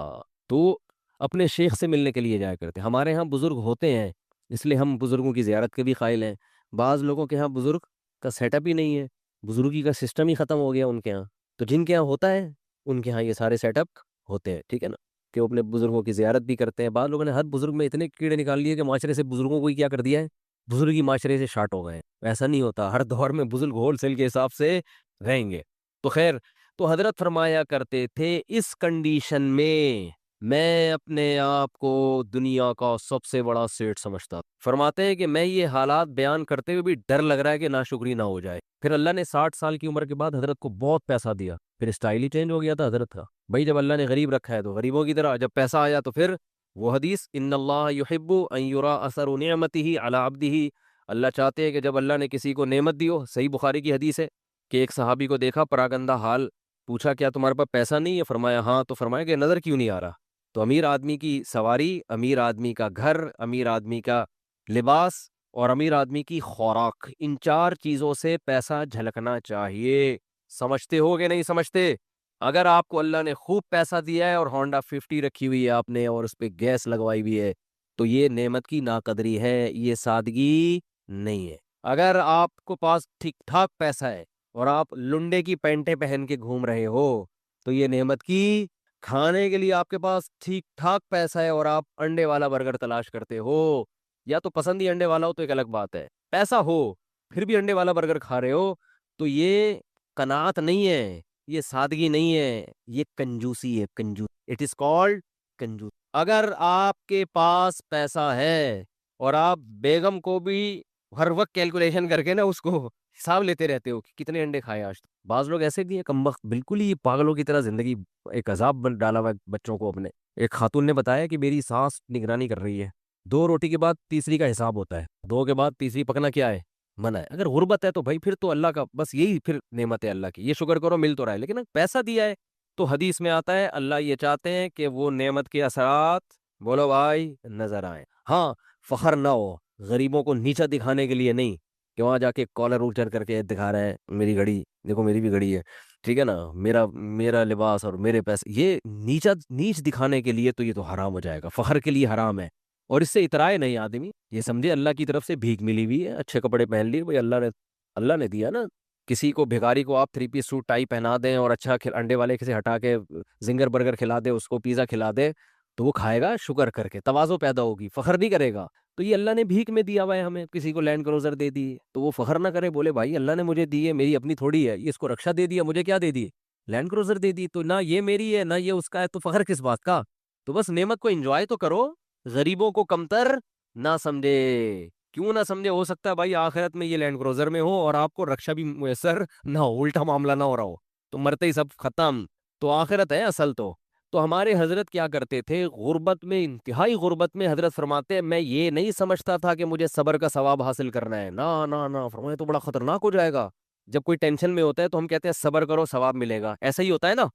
Speaker 1: تو اپنے شیخ سے ملنے کے لیے جایا کرتے. ہمارے ہاں بزرگ ہوتے ہیں, اس لیے ہم بزرگوں کی زیارت کے بھی قائل ہیں. بعض لوگوں کے ہاں بزرگ کا سیٹ اپ ہی نہیں ہے, بزرگی کا سسٹم ہی ختم ہو گیا ان کے ہاں. تو جن کے ہاں ہوتا ہے ان کے ہاں یہ سارے سیٹ اپ ہوتے ہیں, ٹھیک ہے نا, کہ وہ اپنے بزرگوں کی زیارت بھی کرتے ہیں. بعض لوگوں نے ہر بزرگ میں اتنے کیڑے نکال لیے کہ معاشرے سے بزرگوں کو ہی کیا کر دیا ہے, بزرگی معاشرے سے شارٹ ہو گئے ہیں. ایسا نہیں ہوتا, ہر دور میں بزرگ ہول سیل کے حساب سے رہیں گے. تو خیر, تو حضرت فرمایا کرتے تھے اس کنڈیشن میں اپنے آپ کو دنیا کا سب سے بڑا سیٹ سمجھتا. فرماتے ہیں کہ میں یہ حالات بیان کرتے ہوئے بھی ڈر لگ رہا ہے کہ ناشکری نہ ہو جائے. پھر اللہ نے 60 سال کی عمر کے بعد حضرت کو بہت پیسہ دیا, پھر اسٹائل ہی چینج ہو گیا تھا حضرت کا. بھائی جب اللہ نے غریب رکھا ہے تو غریبوں کی طرح, جب پیسہ آیا تو پھر وہ حدیث ان اللہ یحب ان یرا اثر نعمتہ علی عبدہ, اللہ چاہتے ہیں کہ جب اللہ نے کسی کو نعمت دی ہو. صحیح بخاری کی حدیث ہے کہ ایک صحابی کو دیکھا پراگندہ حال, پوچھا کیا تمہارے پاس پیسہ نہیں ہے, فرمایا ہاں, تو فرمایا کہ نظر کیوں نہیں آ رہا, تو امیر آدمی کی سواری، امیر آدمی کا گھر، امیر آدمی کا لباس اور امیر آدمی کی خوراک، ان 4 چیزوں سے پیسہ جھلکنا چاہیے۔ سمجھتے ہو کہ نہیں سمجھتے؟ اگر آپ کو اللہ نے خوب پیسہ دیا ہے اور ہونڈا 50 رکھی ہوئی ہے آپ نے اور اس پہ گیس لگوائی ہوئی ہے، تو یہ نعمت کی ناقدری ہے، یہ سادگی نہیں ہے۔ اگر آپ کو پاس ٹھیک ٹھاک پیسہ ہے اور آپ لنڈے کی پینٹیں پہن کے گھوم رہے ہو، تو یہ نعمت کی، کھانے کے لیے آپ کے پاس ٹھیک ٹھاک پیسہ ہے اور آپ انڈے والا برگر تلاش کرتے ہو، یا تو پسند ہی انڈے والا ہو تو ایک الگ بات ہے، پیسہ ہو پھر بھی انڈے والا برگر کھا رہے ہو، تو یہ قناعت نہیں ہے، یہ سادگی نہیں ہے، یہ کنجوسی ہے، کنجوس، اٹ از کالڈ کنجوس۔ اگر آپ کے پاس پیسہ ہے اور آپ بیگم کو بھی ہر وقت کیلکولیشن کر کے نا اس کو حساب لیتے رہتے ہو کہ کتنے انڈے کھائے آج، بعض لوگ ایسے بھی ہیں کمبخت، بالکل ہی پاگلوں کی طرح زندگی ایک عذاب ڈالا ہوا ہے بچوں کو اپنے۔ ایک خاتون نے بتایا کہ میری سانس نگرانی کر رہی ہے، 2 روٹی کے بعد تیسری کا حساب ہوتا ہے، 2 کے بعد تیسری پکنا کیا ہے؟ منع ہے۔ اگر غربت ہے تو بھائی پھر تو اللہ کا بس یہی پھر نعمت ہے اللہ کی، یہ شکر کرو مل تو رہا ہے، لیکن پیسہ دیا ہے تو حدیث میں آتا ہے اللہ یہ چاہتے ہیں کہ وہ نعمت کے اثرات، بولو بھائی، نظر آئیں۔ ہاں، فخر نہ ہو، غریبوں کو نیچا دکھانے کے لیے نہیں کہ وہاں جا کے کالر اونچر کر کے دکھا رہے ہیں میری گھڑی دیکھو، میری بھی گھڑی ہے، ٹھیک ہے نا، میرا لباس اور میرے پیسے، یہ نیچ دکھانے کے لیے تو یہ تو حرام ہو جائے گا، فخر کے لیے حرام ہے، اور اس سے اترائے نہیں آدمی، یہ سمجھے اللہ کی طرف سے بھیک ملی ہوئی ہے، اچھے کپڑے پہن لیے بھائی، اللہ نے دیا نا۔ کسی کو بھیکاری کو آپ 3 پیس سوٹ ٹائی پہنا دیں اور اچھا انڈے والے سے ہٹا کے زنگر برگر کھلا دے، اس کو پیزا کھلا دے، تو وہ کھائے گا شکر کر کے، تواضع پیدا ہوگی، فخر نہیں کرے گا۔ تو یہ اللہ نے بھیک میں دیا ہوا ہے ہمیں، کسی کو لینڈ کروزر دے دی تو وہ فخر نہ کرے، بولے بھائی اللہ نے مجھے دی ہے، میری اپنی تھوڑی ہے، یہ اس کو رکشا دے دیا، مجھے کیا دے دی؟ لینڈ کروزر دے دی، تو نہ یہ میری ہے نہ یہ اس کا ہے، تو فخر کس بات کا؟ تو بس نعمت کو انجوائے تو کرو، غریبوں کو کمتر نہ سمجھے۔ کیوں نہ سمجھے؟ ہو سکتا ہے بھائی آخرت میں یہ لینڈ کروزر میں ہو اور آپ کو رکشا بھی میسر نہ ہو، الٹا معاملہ نہ ہو رہا ہو، تو مرتے ہی سب ختم، تو آخرت ہے اصل تو ہمارے حضرت کیا کرتے تھے غربت میں، انتہائی غربت میں، حضرت فرماتے ہیں میں یہ نہیں سمجھتا تھا کہ مجھے صبر کا ثواب حاصل کرنا ہے، نہ نہ نہ، فرمایا تو بڑا خطرناک ہو جائے گا، جب کوئی ٹینشن میں ہوتا ہے تو ہم کہتے ہیں صبر کرو ثواب ملے گا، ایسا ہی ہوتا ہے نا،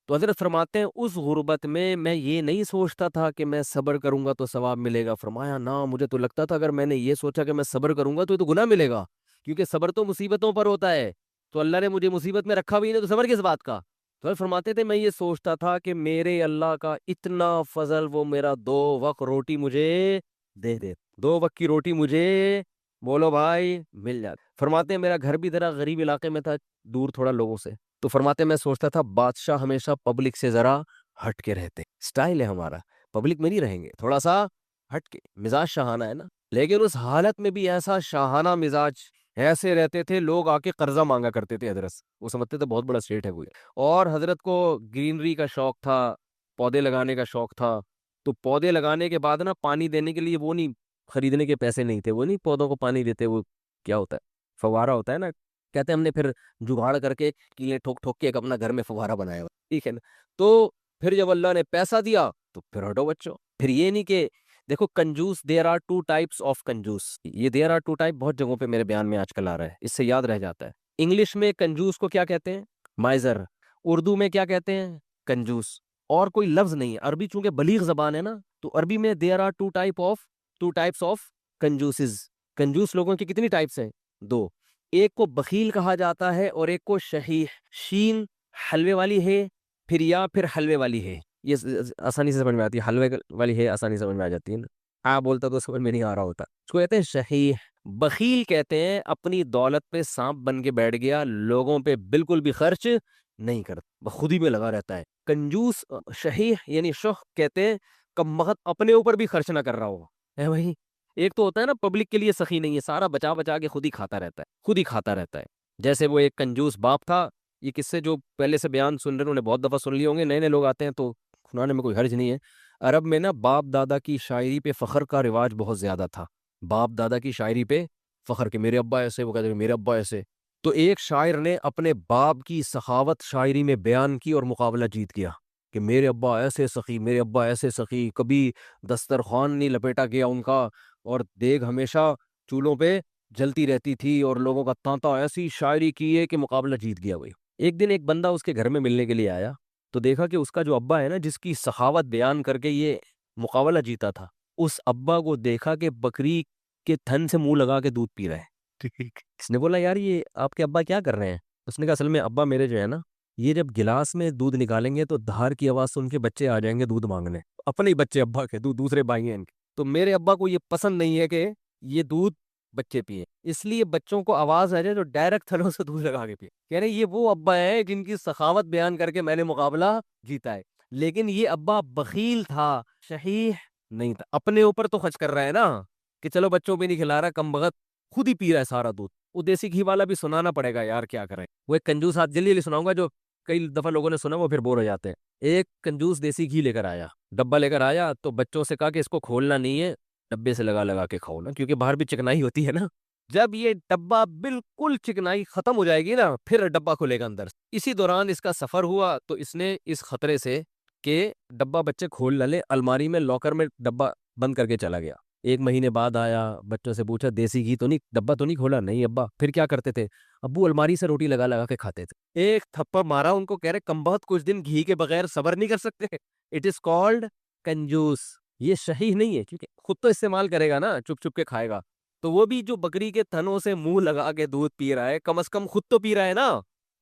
Speaker 1: تو حضرت فرماتے ہیں اس غربت میں یہ نہیں سوچتا تھا کہ میں صبر کروں گا تو ثواب ملے گا، فرمایا نہ، مجھے تو لگتا تھا اگر میں نے یہ سوچا کہ میں صبر کروں گا تو یہ تو گناہ ملے گا، کیونکہ صبر تو مصیبتوں پر ہوتا ہے، تو اللہ نے مجھے مصیبت میں رکھا بھی نہیں، تو صبر کس بات کا؟ تو فرماتے تھے میں یہ سوچتا تھا کہ میرے اللہ کا اتنا فضل، وہ میرا 2 وقت روٹی مجھے دے 2 وقت کی روٹی مجھے، بولو بھائی، مل جاتی۔ فرماتے ہیں میرا گھر بھی ذرا غریب علاقے میں تھا، دور تھوڑا لوگوں سے، تو فرماتے ہیں میں سوچتا تھا بادشاہ ہمیشہ پبلک سے ذرا ہٹ کے رہتے، سٹائل ہے ہمارا، پبلک میں نہیں رہیں گے، تھوڑا سا ہٹ کے، مزاج شاہانہ ہے نا، لیکن اس حالت میں بھی ایسا شاہانہ مزاج ایسے رہتے تھے، لوگ آ کے قرضہ مانگا کرتے تھے حضرت، وہ سمجھتے تھے بہت بڑا اسٹیٹ ہے کوئی، اور حضرت کو گرینری کا شوق تھا، پودے لگانے کا شوق تھا، تو پودے لگانے کے بعد نا پانی دینے کے لیے وہ نہیں، خریدنے کے پیسے نہیں تھے، وہ نہیں پودوں کو پانی دیتے، وہ کیا ہوتا ہے، فوارہ ہوتا ہے نا، کہتے ہیں ہم نے پھر جگاڑ کر کے کیلیں ٹھوک ٹھوک کے ایک اپنا گھر میں فوارہ بنایا ہوا، ٹھیک ہے نا، تو پھر جب اللہ نے پیسہ دیا تو پھر ہٹو بچوں، پھر یہ نہیں کہ دیکھو کنجوس، دیر آر 2 ٹائپس آف کنجوس، یہ دیر آر 2 ٹائپ بہت جگہوں پہ میرے بیان میں آج کل آ رہا ہے، اس سے یاد رہ جاتا ہے۔ انگلش میں کنجوس کو کیا کہتے ہیں؟ مائزر، اردو میں کیا کہتے ہیں؟ کنجوس، اور کوئی لفظ نہیں ہے، عربی چونکہ بلیغ زبان ہے نا، تو عربی میں دیر آر 2 ٹائپس آف کنجوسز، کنجوس لوگوں کی کتنی ٹائپس ہیں؟ 2، ایک کو بخیل کہا جاتا ہے اور ایک کو شحیح، شین حلوے والی ہے پھر حلوے والی ہے، یہ آسانی سے سمجھ میں آتی ہے، حلوے والی ہے آسانی سے سمجھ میں آ جاتی ہے نا، بولتا تو سمجھ میں نہیں آ رہا ہوتا، اس کو کہتے ہیں شحیح۔ بخیل کہتے ہیں اپنی دولت پہ سانپ بن کے بیٹھ گیا، لوگوں پہ بالکل بھی خرچ نہیں کرتا، خود ہی میں لگا رہتا ہے۔ کنجوس، شحیح یعنی شح کہتے ہیں کم بخت اپنے اوپر بھی خرچ نہ کر رہا ہو، ہے بھائی، ایک تو ہوتا ہے نا پبلک کے لیے سخی نہیں ہے، سارا بچا بچا کے خود ہی کھاتا رہتا ہے، خود ہی کھاتا رہتا ہے، جیسے وہ ایک کنجوس باپ تھا، یہ قصے جو پہلے سے بیان سن رہے ہیں انہوں نے بہت دفعہ سن لیے ہوں گے، نئے نئے لوگ آتے ہیں تو سنانے میں کوئی حرج نہیں ہے۔ عرب میں نا باپ دادا کی شاعری پہ فخر کا رواج بہت زیادہ تھا، باپ دادا کی شاعری پہ فخر کہ میرے ابا ایسے، وہ کہتے ہیں میرے ابا ایسے، تو ایک شاعر نے اپنے باپ کی سخاوت شاعری میں بیان کی اور مقابلہ جیت گیا کہ میرے ابا ایسے سخی، میرے ابا ایسے سخی، کبھی دسترخوان نہیں لپیٹا گیا ان کا، اور دیگ ہمیشہ چولہوں پہ جلتی رہتی تھی، اور لوگوں کا تانتا، ایسی شاعری کی ہے کہ مقابلہ جیت گیا۔ وہی ایک دن ایک بندہ اس کے گھر میں ملنے کے لیے آیا، تو دیکھا کہ اس کا جو ابا ہے نا، جس کی سخاوت بیان کر کے یہ مقابلہ جیتا تھا، اس ابا کو دیکھا کہ بکری کے تھن سے منہ لگا کے دودھ پی رہا ہے. ٹھیک. اس نے بولا یار یہ آپ کے ابا کیا کر رہے ہیں؟ اس نے کہا اصل میں ابا میرے جو ہے نا، یہ جب گلاس میں دودھ نکالیں گے تو دھار کی آواز سن کے بچے آ جائیں گے دودھ مانگنے، اپنے ہی بچے ابا کے، دوسرے بھائی ہیں ان کے. تو میرے ابا کو یہ پسند نہیں ہے کہ یہ دودھ بچے پیے، اس لیے بچوں کو آواز آ جائے تو ڈائریکٹ تھنوں سے دودھ لگا کے پیے. کہہ رہے یہ وہ ابا ہے جن کی سخاوت بیان کر کے میں نے مقابلہ جیتا ہے. لیکن یہ ابا بخیل تھا، شحیح نہیں تھا. اپنے اوپر تو خرچ کر رہا ہے نا کہ چلو بچوں پہ نہیں کھلا رہا، کم بخت خود ہی پی رہا ہے سارا دودھ. وہ دیسی گھی والا بھی سنانا پڑے گا یار، کیا کریں. وہ ایک کنجوس ہاتھ جلدی جلدی سناؤں گا جو کئی دفعہ لوگوں نے سنا وہ پھر بور ہو جاتے ہیں. ایک کنجوس دیسی گھی لے کر آیا، ڈبہ لے کر آیا، تو بچوں سے کہا کہ اس کو کھولنا نہیں ہے، ڈبے سے لگا لگا کے کھاؤ نا، کیونکہ باہر بھی چکنائی ہوتی ہے نا. جب یہ ڈبہ بالکل چکنائی ختم ہو جائے گی نا، پھر ڈبہ کھلے گا اندر. اسی دوران اس کا سفر ہوا تو اس نے اس خطرے سے کہ ڈبہ بچے کھول نہ لے، الماری میں لاکر میں ڈبہ بند کر کے چلا گیا. 1 مہینے بعد آیا، بچوں سے پوچھا دیسی گھی تو نہیں، ڈبہ تو نہیں کھولا؟ نہیں ابا. پھر کیا کرتے تھے؟ ابو الماری سے روٹی لگا لگا کے کھاتے تھے. ایک تھپڑ مارا ان کو، کہہ رہے کم بہت کچھ دن گھی کے بغیر صبر نہیں کر سکتے. اٹ از کالڈ کنجوس. یہ صحیح نہیں ہے، کیونکہ خود تو استعمال کرے گا نا، چپ چپ کے کھائے گا. تو وہ بھی جو بکری کے تھنوں سے منہ لگا کے دودھ پی رہا ہے، کم از کم خود تو پی رہا ہے نا.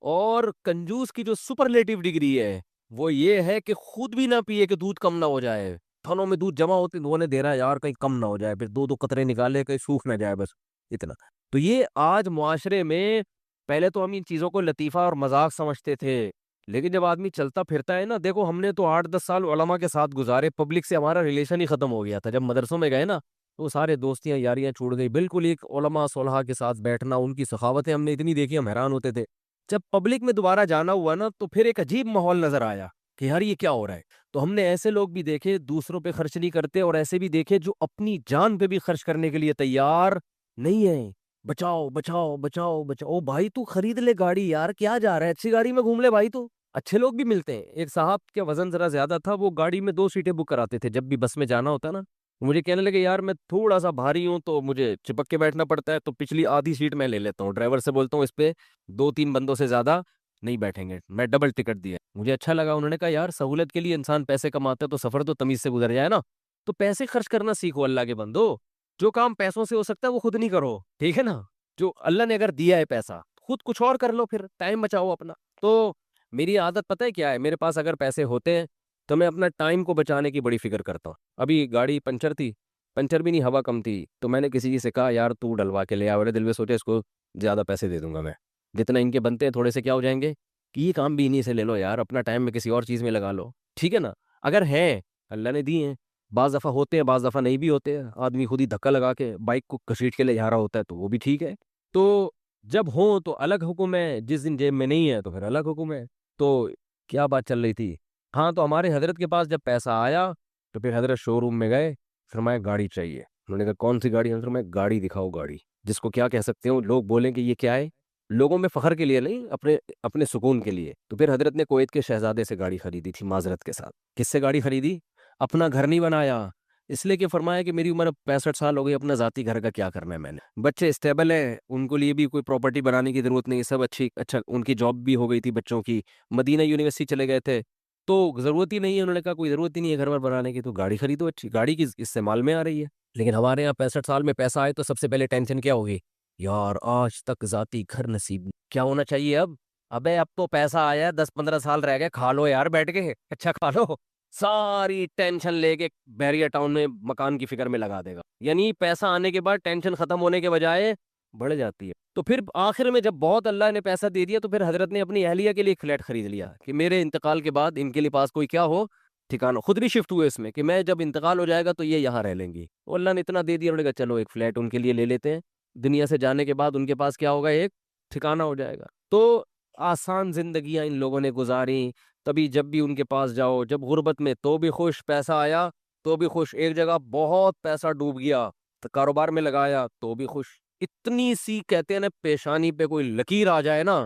Speaker 1: اور کنجوس کی جو سپرلیٹو ڈگری ہے وہ یہ ہے کہ خود بھی نہ پیے کہ دودھ کم نہ ہو جائے. تھنوں میں دودھ جمع ہوتے وہ نے دے رہا ہے یار کہیں کم نہ ہو جائے، پھر 2 قطرے نکالے کہیں سوکھ نہ جائے، بس اتنا. تو یہ آج معاشرے میں، پہلے تو ہم ان چیزوں کو لطیفہ اور مذاق سمجھتے تھے، لیکن جب آدمی چلتا پھرتا ہے نا، دیکھو ہم نے تو 8-10 سال علماء کے ساتھ گزارے، پبلک سے ہمارا ریلیشن ہی ختم ہو گیا تھا. جب مدرسوں میں گئے نا تو سارے دوستیاں یاریاں چھوڑ گئی. بالکل ایک علماء صلحاء کے ساتھ بیٹھنا، ان کی سخاوتیں ہم نے اتنی دیکھی ہم حیران ہوتے تھے. جب پبلک میں دوبارہ جانا ہوا نا تو پھر ایک عجیب ماحول نظر آیا کہ یار یہ کیا ہو رہا ہے. تو ہم نے ایسے لوگ بھی دیکھے دوسروں پہ خرچ نہیں کرتے، اور ایسے بھی دیکھے جو اپنی جان پہ بھی خرچ کرنے کے لیے تیار نہیں ہے. بچاؤ بچاؤ بچاؤ بچاؤ. او بھائی تو خرید لے گاڑی یار، کیا جا رہا ہے، اچھی گاڑی میں گھوم لے بھائی. تو اچھے لوگ بھی ملتے ہیں. ایک صاحب کے وزن ذرا زیادہ تھا، وہ گاڑی میں 2 سیٹیں بک کراتے تھے جب بھی بس میں جانا ہوتا نا. مجھے کہنے لگے یار میں تھوڑا سا بھاری ہوں تو مجھے چپک کے بیٹھنا پڑتا ہے، تو پچھلی آدھی سیٹ میں لے لیتا ہوں. ڈرائیور سے بولتا ہوں اس پہ 2-3 بندوں سے زیادہ نہیں بیٹھیں گے، میں ڈبل ٹکٹ دیا. مجھے اچھا لگا. انہوں نے کہا یار سہولت کے لیے انسان پیسے کماتا ہے تو سفر تو تمیز سے گزر جائے نا. تو پیسے خرچ کرنا سیکھو اللہ کے بندو. جو کام پیسوں سے ہو سکتا ہے وہ خود نہیں کرو، ٹھیک ہے نا. جو اللہ نے اگر دیا ہے پیسہ، خود کچھ اور کر لو، پھر ٹائم بچاؤ اپنا. تو میری عادت پتہ ہے کیا ہے؟ میرے پاس اگر پیسے ہوتے ہیں تو میں اپنا ٹائم کو بچانے کی بڑی فکر کرتا ہوں. ابھی گاڑی پنچر تھی، پنچر بھی نہیں، ہوا کم تھی، تو میں نے کسی سے کہا یار تو ڈلوا کے لے آ. میرے دل میں سوچے اس کو زیادہ پیسے دے دوں گا میں، جتنا ان کے بنتے ہیں تھوڑے سے کیا ہو جائیں گے، کہ یہ کام بھی انہیں سے لے لو یار، اپنا ٹائم میں کسی اور چیز میں لگا لو، ٹھیک ہے نا. اگر ہیں اللہ نے دی ہیں، بعض دفعہ ہوتے ہیں بعض دفعہ نہیں بھی ہوتے ہیں، آدمی خود ہی دھکا لگا کے بائک کو گھسیٹ کے لے جا رہا ہوتا ہے تو وہ بھی ٹھیک ہے. تو جب ہوں تو الگ حکم ہے، جس دن جیب میں نہیں ہے تو پھر الگ حکم ہے. تو کیا بات چل رہی تھی؟ ہاں، تو ہمارے حضرت کے پاس جب پیسہ آیا تو پھر حضرت شو روم میں گئے، فرمایا گاڑی چاہیے. انہوں نے کہا کون سی گاڑی؟ فرمایا گاڑی دکھاؤ. گاڑی جس کو کیا کہہ سکتے ہو، لوگ بولیں کہ یہ کیا ہے، لوگوں میں فخر کے لیے نہیں، اپنے اپنے سکون کے لیے. تو پھر حضرت نے کویت کے شہزادے سے گاڑی خریدی تھی معذرت کے ساتھ. کس سے گاڑی خریدی؟ اپنا گھر نہیں بنایا، اس لیے کہ فرمایا کہ میری عمر 65 سال ہو گئی، اپنا ذاتی گھر کا کیا کرنا ہے میں نے. بچے اسٹیبل ہیں، ان کو لیے بھی کوئی پراپرٹی بنانے کی ضرورت نہیں، سب اچھا ان کی جاب بھی ہو گئی تھی بچوں کی، مدینہ یونیورسٹی چلے گئے تھے، تو ضرورت ہی نہیں ہے. انہوں نے کہا کوئی ضرورت ہی نہیں ہے گھر بنانے کی، تو گاڑی خریدو اچھی. گاڑی کی استعمال میں آ رہی ہے. لیکن ہمارے یہاں 65 سال میں پیسہ آئے تو سب سے پہلے ٹینشن کیا ہوگی؟ یار آج تک ذاتی گھر نصیب نہیں. کیا ہونا چاہیے اب؟ ابے اب تو پیسہ آیا، 10-15 سال رہ گئے، کھا لو یار بیٹھ کے، اچھا کھا لو. ساری ٹینشن لے کے بیریا ٹاؤن میں مکان کی فکر میں لگا دے گا. یعنی پیسہ آنے کے بعد ٹینشن ختم ہونے کے بجائے بڑھ جاتی ہے. تو پھر آخر میں جب بہت اللہ نے پیسہ دے دیا تو پھر حضرت نے اپنی اہلیہ کے لیے ایک فلیٹ خرید لیا کہ میرے انتقال کے بعد ان کے لیے پاس کوئی کیا ہو ٹھکانہ. خود بھی شفٹ ہوئے اس میں کہ میں جب انتقال ہو جائے گا تو یہ یہاں رہ لیں گی. تو اللہ نے اتنا دے دیا، انہوں نے کہا چلو ایک فلیٹ ان کے لیے لے لیتے ہیں، دنیا سے جانے کے بعد ان کے پاس کیا ہوگا، ایک ٹھکانہ ہو جائے گا. تو آسان زندگیاں ان لوگوں نے گزاری. تبھی جب بھی ان کے پاس جاؤ، جب غربت میں تو بھی خوش، پیسہ آیا تو بھی خوش، ایک جگہ بہت پیسہ ڈوب گیا تو کاروبار میں لگایا تو بھی خوش. اتنی سی کہتے ہیں نا پیشانی پہ کوئی لکیر آ جائے نا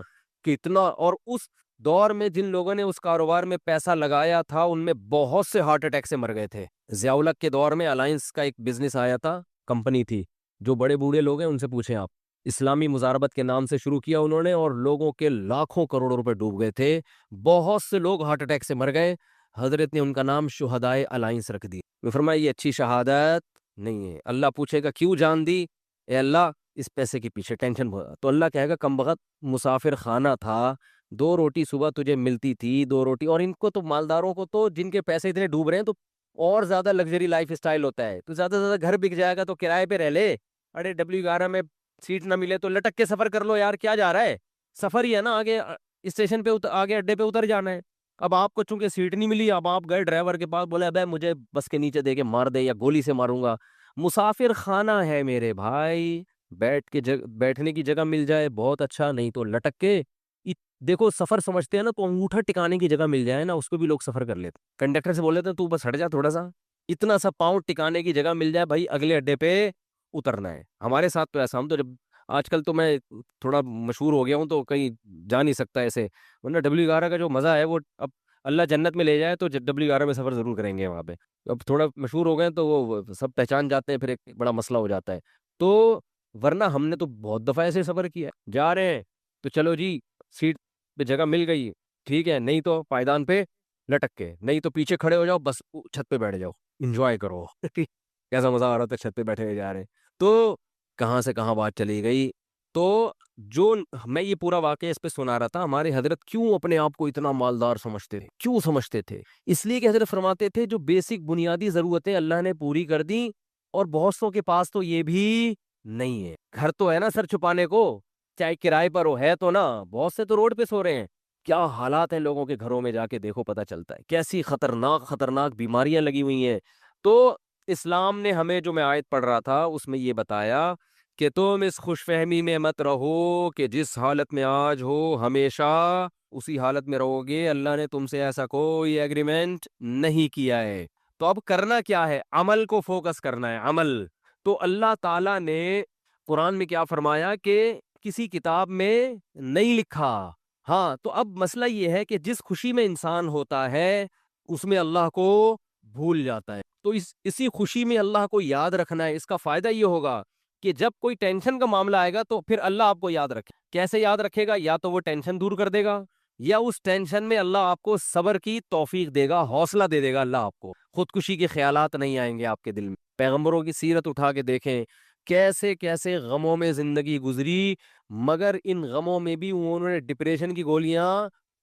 Speaker 1: کہ اتنا. اور اس دور میں جن لوگوں نے اس کاروبار میں پیسہ لگایا تھا ان میں بہت سے ہارٹ اٹیک سے مر گئے تھے. ضیاء الحق کے دور میں الائنس کا ایک بزنس آیا تھا، کمپنی تھی. جو بڑے بوڑھے لوگ ہیں ان سے پوچھیں آپ، اسلامی مزاربت کے نام سے شروع کیا انہوں نے، اور لوگوں کے لاکھوں کروڑوں روپے ڈوب گئے تھے، بہت سے لوگ ہارٹ اٹیک سے مر گئے، حضرت نے ان کا نام شہدائے الائنس رکھ دی۔ وہ فرمایا یہ اچھی شہادت نہیں ہے۔ اللہ پوچھے گا کیوں جان دی؟ اے اللہ اس پیسے کے پیچھے ٹینشن بہت، تو اللہ کہے گا کم بخت مسافر خانہ تھا، 2 روٹی صبح تجھے ملتی تھی، 2 روٹی، اور ان کو تو مالداروں کو تو جن کے پیسے اتنے ڈوب رہے ہیں تو اور زیادہ لگژری لائف اسٹائل ہوتا ہے، تو زیادہ سے زیادہ گھر بک جائے گا تو کرائے پہ رہ لے، ارے W11 میں سیٹ نہ ملے تو لٹک کے سفر کر لو یار، کیا جا رہا ہے، سفر ہی ہے نا، آگے اسٹیشن پہ آگے اڈے پہ اتر جانا ہے۔ اب آپ کو چونکہ سیٹ نہیں ملی، اب آپ گئے ڈرائیور کے پاس، بولے ابے مجھے بس کے نیچے دے کے مار دے یا گولی سے ماروں گا۔ مسافر خانہ ہے میرے بھائی، بیٹھنے کی جگہ مل جائے بہت اچھا، نہیں تو لٹک کے دیکھو سفر سمجھتے ہیں نا، تو انگوٹھا ٹکانے کی جگہ مل جائے نا، اس کو بھی لوگ سفر کر لیتے، کنڈکٹر سے بول لیتے تو بس ہٹ جا تھوڑا سا، اتنا سا پاؤں ٹکانے کی جگہ مل جائے بھائی، اگلے اڈے پہ اترنا ہے۔ ہمارے ساتھ تو ایسا، ہم تو جب آج کل تو میں تھوڑا مشہور ہو گیا ہوں تو کہیں جا نہیں سکتا ایسے، ورنہ W11 کا جو مزہ ہے وہ اب اللہ جنت میں لے جائے تو W11 میں سفر ضرور کریں گے وہاں پہ، اب تھوڑا مشہور ہو گئے تو وہ سب پہچان جاتے ہیں، پھر ایک بڑا مسئلہ ہو جاتا ہے، تو ورنہ ہم نے تو بہت دفعہ ایسے سفر کیا ہے، جا رہے ہیں تو چلو جی سیٹ پہ جگہ مل گئی ٹھیک ہے، نہیں تو پائیدان پہ لٹک کے، نہیں تو پیچھے کھڑے ہو جاؤ، بس چھت پہ بیٹھ جاؤ، انجوائے کرو کیسا مزہ آ رہا تھا چھت پہ بیٹھے ہوئے جا رہے ہیں۔ تو کہاں سے کہاں بات چلی گئی، تو جو میں یہ پورا واقعہ اس پہ سنا رہا تھا، ہمارے حضرت کیوں اپنے آپ کو اتنا مالدار سمجھتے تھے، کیوں سمجھتے تھے؟ اس لیے کہ حضرت فرماتے تھے جو بیسک بنیادی ضرورتیں اللہ نے پوری کر دی، اور بہت سو کے پاس تو یہ بھی نہیں ہے، گھر تو ہے نا سر چھپانے کو، چاہے کرائے پر ہو، ہے تو نا، بہت سے تو روڈ پہ سو رہے ہیں، کیا حالات ہیں لوگوں کے گھروں میں، جا کے دیکھو پتہ چلتا ہے کیسی خطرناک بیماریاں لگی ہوئی ہیں۔ تو اسلام نے ہمیں، جو میں آیت پڑھ رہا تھا اس میں یہ بتایا کہ تم اس خوش فہمی میں مت رہو کہ جس حالت میں آج ہو ہمیشہ اسی حالت میں رہو گے، اللہ نے تم سے ایسا کوئی ایگریمنٹ نہیں کیا ہے۔ تو اب کرنا کیا ہے؟ عمل کو فوکس کرنا ہے، عمل۔ تو اللہ تعالیٰ نے قرآن میں کیا فرمایا کہ کسی کتاب میں نہیں لکھا، ہاں، تو اب مسئلہ یہ ہے کہ جس خوشی میں انسان ہوتا ہے اس میں اللہ کو بھول جاتا ہے، تو اسی خوشی میں اللہ کو یاد رکھنا ہے۔ اس کا فائدہ یہ ہوگا کہ جب کوئی ٹینشن کا معاملہ آئے گا تو پھر اللہ آپ کو یاد رکھے، کیسے یاد رکھے گا؟ یا تو وہ ٹینشن دور کر دے گا، یا اس ٹینشن میں اللہ آپ کو صبر کی توفیق دے گا، حوصلہ دے دے گا اللہ آپ کو، خودکشی کے خیالات نہیں آئیں گے آپ کے دل میں۔ پیغمبروں کی سیرت اٹھا کے دیکھیں، کیسے کیسے غموں میں زندگی گزری، مگر ان غموں میں بھی انہوں نے ڈپریشن کی گولیاں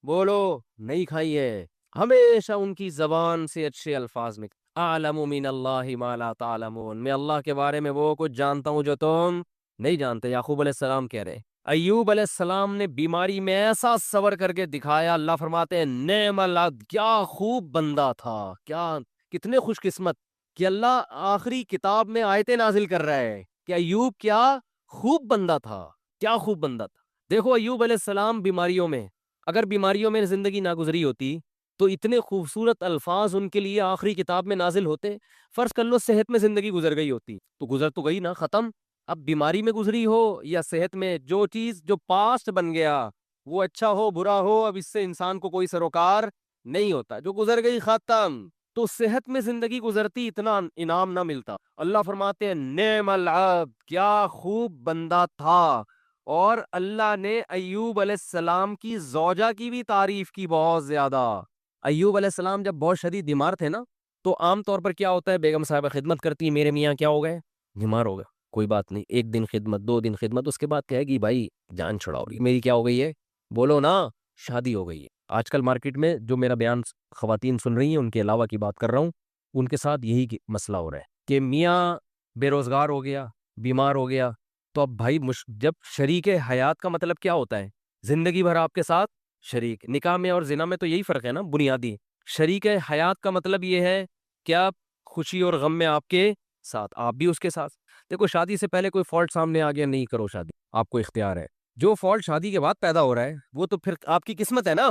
Speaker 1: بولو نہیں کھائی ہے، ہمیشہ ان کی زبان سے اچھے الفاظ میں اعلم من اللہ ما لا تعلمون، میں اللہ کے بارے میں وہ کچھ جانتا ہوں جو تم نہیں جانتے۔ یعقوب علیہ السلام کہہ رہے، ایوب علیہ السلام نے بیماری میں ایسا صبر کر کے دکھایا، اللہ فرماتے ہیں نعم العبد، کیا خوب بندہ تھا، کیا کتنے خوش قسمت کہ اللہ آخری کتاب میں آیتیں نازل کر رہا ہے کہ ایوب کیا خوب بندہ تھا، کیا خوب بندہ تھا۔ دیکھو ایوب علیہ السلام بیماریوں میں، اگر بیماریوں میں زندگی نہ گزری ہوتی تو اتنے خوبصورت الفاظ ان کے لیے آخری کتاب میں نازل ہوتے۔ فرض کر لو صحت میں زندگی گزر گئی ہوتی تو گزر تو گئی نا، ختم۔ اب بیماری میں گزری ہو یا صحت میں، جو چیز جو پاسٹ بن گیا وہ اچھا ہو برا ہو، اب اس سے انسان کو کوئی سروکار نہیں ہوتا، جو گزر گئی ختم۔ تو صحت میں زندگی گزرتی اتنا انعام نہ ملتا۔ اللہ فرماتے ہیں نعم العبد، کیا خوب بندہ تھا۔ اور اللہ نے ایوب علیہ السلام کی زوجہ کی بھی تعریف کی بہت زیادہ۔ ایوب علیہ السلام جب بہت شدید بیمار تھے نا، تو عام طور پر کیا ہوتا ہے، بیگم صاحبہ خدمت کرتی ہیں، میرے میاں کیا ہو گئے، بیمار ہو گئے، کوئی بات نہیں، 1 دن خدمت، 2 دن خدمت، اس کے بعد کہے گی بھائی جان چھڑاؤ رہی میری، کیا ہو گئی ہے، بولو نا، شادی ہو گئی ہے۔ آج کل مارکیٹ میں جو میرا بیان خواتین سن رہی ہیں ان کے علاوہ کی بات کر رہا ہوں، ان کے ساتھ یہی مسئلہ ہو رہا ہے کہ میاں بے روزگار ہو گیا، بیمار ہو گیا، تو اب بھائی جب شریک حیات کا مطلب کیا ہوتا ہے، زندگی بھر آپ کے ساتھ شریک، نکاح میں اور زنا میں تو یہی فرق ہے نا بنیادی۔ شریک حیات کا مطلب یہ ہے کہ آپ خوشی اور غم میں آپ کے ساتھ، آپ بھی اس کے ساتھ۔ دیکھو شادی سے پہلے کوئی فالٹ سامنے آ گیا، نہیں کرو شادی، آپ کو اختیار ہے۔ جو فالٹ شادی کے بعد پیدا ہو رہا ہے وہ تو پھر آپ کی قسمت ہے نا۔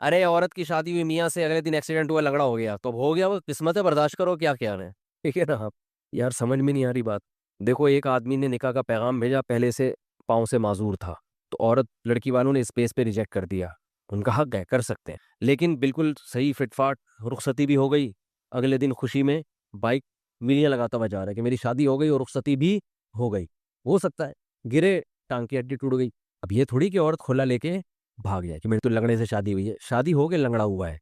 Speaker 1: ارے عورت کی شادی ہوئی میاں سے، اگلے دن ایکسیڈنٹ ہوا، لگڑا ہو گیا، تو اب ہو گیا، وہ قسمت ہے، برداشت کرو، کیا کیا ہے، ٹھیک ہے نا آپ۔ یار سمجھ میں نہیں آ رہی بات۔ دیکھو ایک آدمی نے نکاح کا پیغام بھیجا، پہلے سے پاؤں سے معذور تھا، تو عورت لڑکی والوں نے اسپیس پہ ریجیکٹ کر دیا، ان کا حق ہے، کر سکتے ہیں، لیکن بالکل صحیح فٹ فاٹ رخصتی بھی ہو گئی، اگلے دن خوشی میں بائک ویلیاں لگاتا ہوا جا رہا ہے کہ میری شادی ہو گئی اور رخصتی بھی ہو گئی۔ ہو سکتا ہے گرے ٹانگ کی ہڈی ٹوٹ گئی. اب یہ تھوڑی کہ عورت کھلا لے کے بھاگ جائے کہ میرے تو لنگڑے سے شادی ہوئی ہے. شادی ہو کے لنگڑا ہوا ہے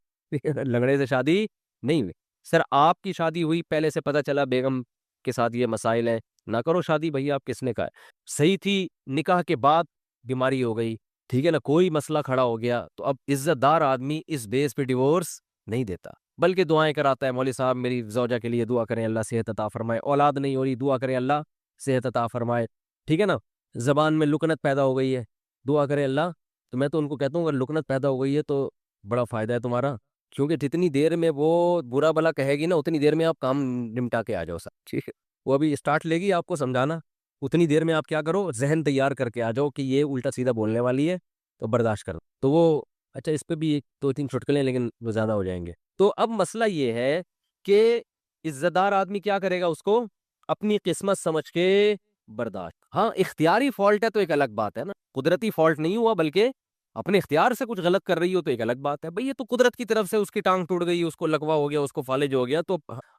Speaker 1: لنگڑے سے شادی نہیں ہوئی. سر آپ کی شادی ہوئی, پہلے سے پتہ چلا بیگم کے ساتھ یہ مسائل ہیں, نہ کرو شادی. بھائی آپ کس نے کہا ہے؟ صحیح تھی, نکاح کے بعد بیماری ہو گئی, ٹھیک ہے نا, کوئی مسئلہ کھڑا ہو گیا, تو اب عزت دار آدمی اس بیس پہ ڈیورس نہیں دیتا, بلکہ دعائیں کراتا ہے. مولوی صاحب میری زوجہ کے لیے دعا کریں, اللہ صحت عطا فرمائے. اولاد نہیں ہو رہی, دعا کریں اللہ صحت عطا فرمائے, ٹھیک ہے نا. زبان میں لکنت پیدا ہو گئی ہے, دعا کریں اللہ. تو میں تو ان کو کہتا ہوں اگر لکنت پیدا ہو گئی ہے تو بڑا فائدہ ہے تمہارا, کیونکہ جتنی دیر میں وہ برا بلا کہے گی نا, اتنی دیر میں آپ کام نمٹا کے آ جاؤ سر, ٹھیک ہے. وہ ابھی اسٹارٹ لے گی آپ کو سمجھانا, اتنی دیر میں آپ کیا کرو, ذہن تیار کر کے آ جاؤ کہ یہ الٹا سیدھا بولنے والی ہے, تو برداشت کرو. تو وہ اچھا اس پہ بھی ایک دو تین چٹکلے ہیں لیکن وہ زیادہ ہو جائیں گے. تو اب مسئلہ یہ ہے کہ عزت دار آدمی کیا کرے گا, اس کو اپنی قسمت سمجھ کے برداشت. ہاں اختیاری فالٹ ہے تو ایک الگ بات ہے نا, قدرتی فالٹ نہیں ہوا بلکہ اپنے اختیار سے کچھ غلط کر رہی ہو تو ایک الگ بات ہے. بھئی یہ تو قدرت کی طرف سے اس کی ٹانگ ٹوٹ گئی, اس کو لکوا ہو گیا, اس کو فالج ہو گیا. تو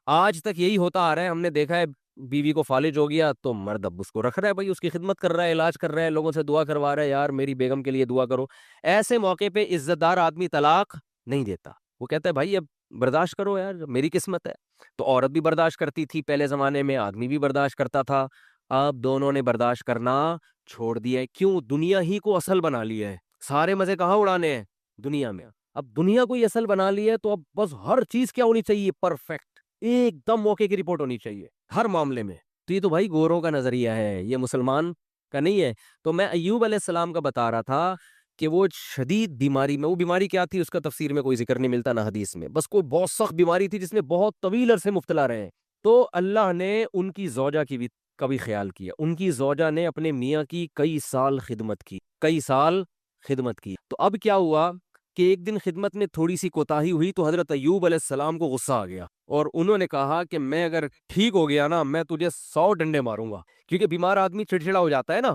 Speaker 1: آج تک یہی ہوتا آ رہا ہے, ہم نے دیکھا ہے بیوی کو فالج ہو گیا تو مرد اب اس کو رکھ رہا ہے, بھائی اس کی خدمت کر رہا ہے, علاج کر رہا ہے, لوگوں سے دعا کروا رہا ہے, یار میری بیگم کے لیے دعا کرو. ایسے موقع پہ عزت دار آدمی طلاق نہیں دیتا, وہ کہتا ہے بھائی اب برداشت کرو یار, میری قسمت ہے. تو عورت بھی برداشت کرتی تھی پہلے زمانے میں, آدمی بھی برداشت کرتا تھا. اب دونوں نے برداشت کرنا چھوڑ دیا ہے. کیوں؟ دنیا ہی کو اصل بنا لیا ہے. سارے مزے کہاں اڑانے ہیں دنیا میں. اب دنیا کو یہ اصل بنا لی ہے تو اب بس ہر چیز کیا ہونی چاہیے, پرفیکٹ, ایک دم موقع کی رپورٹ ہونی چاہیے ہر معاملے میں. تو یہ تو بھائی گوروں کا نظریہ ہے, یہ مسلمان کا نہیں ہے. تو میں ایوب علیہ السلام کا بتا رہا تھا کہ وہ شدید بیماری میں, وہ بیماری کیا تھی اس کا تفسیر میں کوئی ذکر نہیں ملتا نہ حدیث میں, بس کوئی بہت سخت بیماری تھی جس میں بہت طویل عرصے مبتلا رہے. تو اللہ نے ان کی زوجہ کی بھی کبھی خیال کیا, ان کی زوجہ نے اپنے میاں کی کئی سال خدمت کی, کئی سال خدمت کی. تو اب کیا ہوا کہ ایک دن خدمت میں تھوڑی سی کوتاہی ہوئی تو حضرت ایوب علیہ السلام کو غصہ آ گیا, اور انہوں نے کہا کہ میں اگر ٹھیک ہو گیا نا, میں تجھے 100 ڈنڈے ماروں گا. کیونکہ بیمار آدمی چڑچڑا ہو جاتا ہے نا,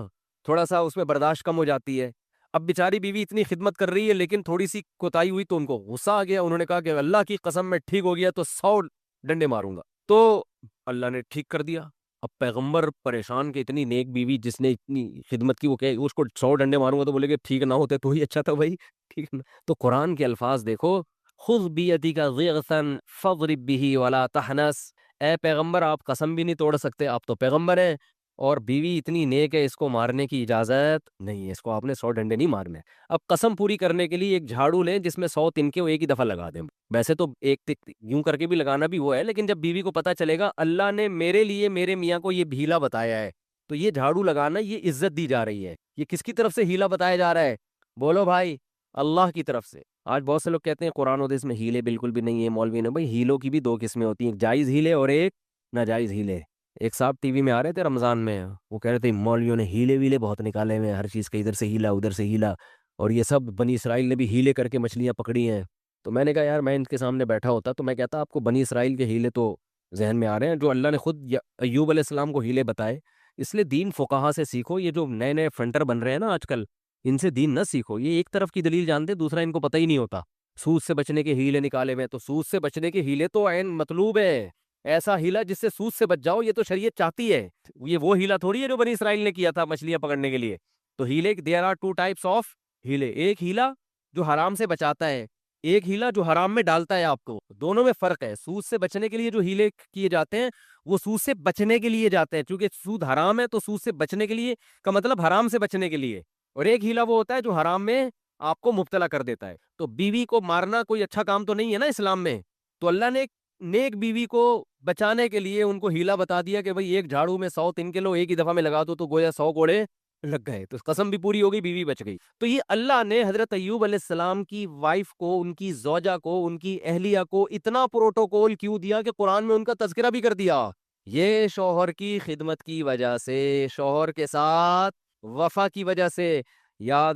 Speaker 1: تھوڑا سا اس میں برداشت کم ہو جاتی ہے. اب بیچاری بیوی اتنی خدمت کر رہی ہے لیکن تھوڑی سی کوتاہی ہوئی تو ان کو غصہ آ گیا. انہوں نے کہا کہ اللہ کی قسم میں ٹھیک ہو گیا تو 100 ڈنڈے ماروں گا. تو اللہ نے ٹھیک کر دیا. اب پیغمبر پریشان کہ اتنی نیک بیوی جس نے اتنی خدمت کی, وہ کہ اس کو 100 ڈنڈے ماروں گا, تو بولے کہ ٹھیک نہ ہوتے تو ہی اچھا تھا بھائی, ٹھیک نا. تو قرآن کے الفاظ دیکھو, خذ بیدک ضغثا فاضرب به ولا تحنس. اے پیغمبر آپ قسم بھی نہیں توڑ سکتے, آپ تو پیغمبر ہیں, اور بیوی اتنی نیک ہے اس کو مارنے کی اجازت نہیں ہے, اس کو آپ نے 100 ڈنڈے نہیں مارنے. اب قسم پوری کرنے کے لیے ایک جھاڑو لیں جس میں 100 تنکے وہ ایک ہی دفعہ لگا دیں. ویسے تو ایک یوں کر کے بھی لگانا بھی وہ ہے, لیکن جب بیوی کو پتا چلے گا اللہ نے میرے لیے میرے میاں کو یہ ہیلا بتایا ہے, تو یہ جھاڑو لگانا یہ عزت دی جا رہی ہے. یہ کس کی طرف سے ہیلا بتایا جا رہا ہے؟ بولو بھائی, اللہ کی طرف سے. آج بہت سے لوگ کہتے ہیں قرآن و حدیث میں ہیلے بالکل بھی نہیں ہے, مولوی نے. بھائی ہیلوں کی بھی 2 قسمیں ہوتی ہیں, ایک جائز ہیلے اور ایک ناجائز ہیلے. ایک صاحب ٹی وی میں آ رہے تھے رمضان میں, وہ کہہ رہے تھے مولویوں نے ہیلے ویلے بہت نکالے ہوئے ہیں, ہر چیز کا ادھر سے ہیلا ادھر سے ہیلا, اور یہ سب بنی اسرائیل نے بھی ہیلے کر کے مچھلیاں پکڑی ہیں. تو میں نے کہا یار میں ان کے سامنے بیٹھا ہوتا تو میں کہتا آپ کو بنی اسرائیل کے ہیلے تو ذہن میں آ رہے ہیں, جو اللہ نے خود ایوب علیہ السلام کو ہیلے بتائے. اس لیے دین فقہا سے سیکھو. یہ جو نئے نئے فنٹر بن رہے ہیں نا آج کل, ان سے دین نہ سیکھو. یہ ایک طرف کی دلیل جانتے, دوسرا ان کو پتہ ہی نہیں ہوتا. سود سے بچنے کے ہیلے نکالے ہوئے, تو سود سے بچنے کے ہیلے تو عین مطلوب ہے. ایسا ہیلا جس سے سود سے بچ جاؤ, یہ تو شریعت چاہتی ہے. یہ وہ ہیلا تھوڑی ہے جو بنی اسرائیل نے کیا تھا مچھلیاں پکڑنے کے لیے. تو ہیلے دیر آر 2 ٹائپس آف ہیلے. ایک ہیلا جو حرام سے بچاتا ہے, ایک ہیلا جو حرام میں ڈالتا ہے آپ کو. دونوں میں فرق ہے. سود سے بچنے کے لیے جو ہیلے کیے جاتے ہیں وہ سود سے بچنے کے لیے جاتے ہیں, چونکہ سود حرام ہے تو سود سے بچنے کے لیے کا مطلب حرام سے بچنے کے لیے. اور ایک ہیلا وہ ہوتا ہے جو حرام میں آپ کو مبتلا کر دیتا ہے. تو بیوی کو مارنا کوئی اچھا کام تو نہیں ہے نا اسلام میں. تو اللہ نے نیک بیوی کو بچانے کے لیے ان کو ہیلا بتا دیا کہ بھئی ایک جھاڑو میں 100 تنکے لو, ایک ہی دفعہ میں لگا دو تو گویا 100 کوڑے لگ گئے. تو قسم بھی پوری ہو گئی, بیوی بچ گئی. تو یہ اللہ نے حضرت ایوب علیہ السلام کی وائف کو, ان کی زوجہ کو, ان کی اہلیہ کو اتنا پروٹوکول کیوں دیا کہ قرآن میں ان کا تذکرہ بھی کر دیا. یہ شوہر کی خدمت کی وجہ سے, شوہر کے ساتھ وفا کی وجہ سے. یاد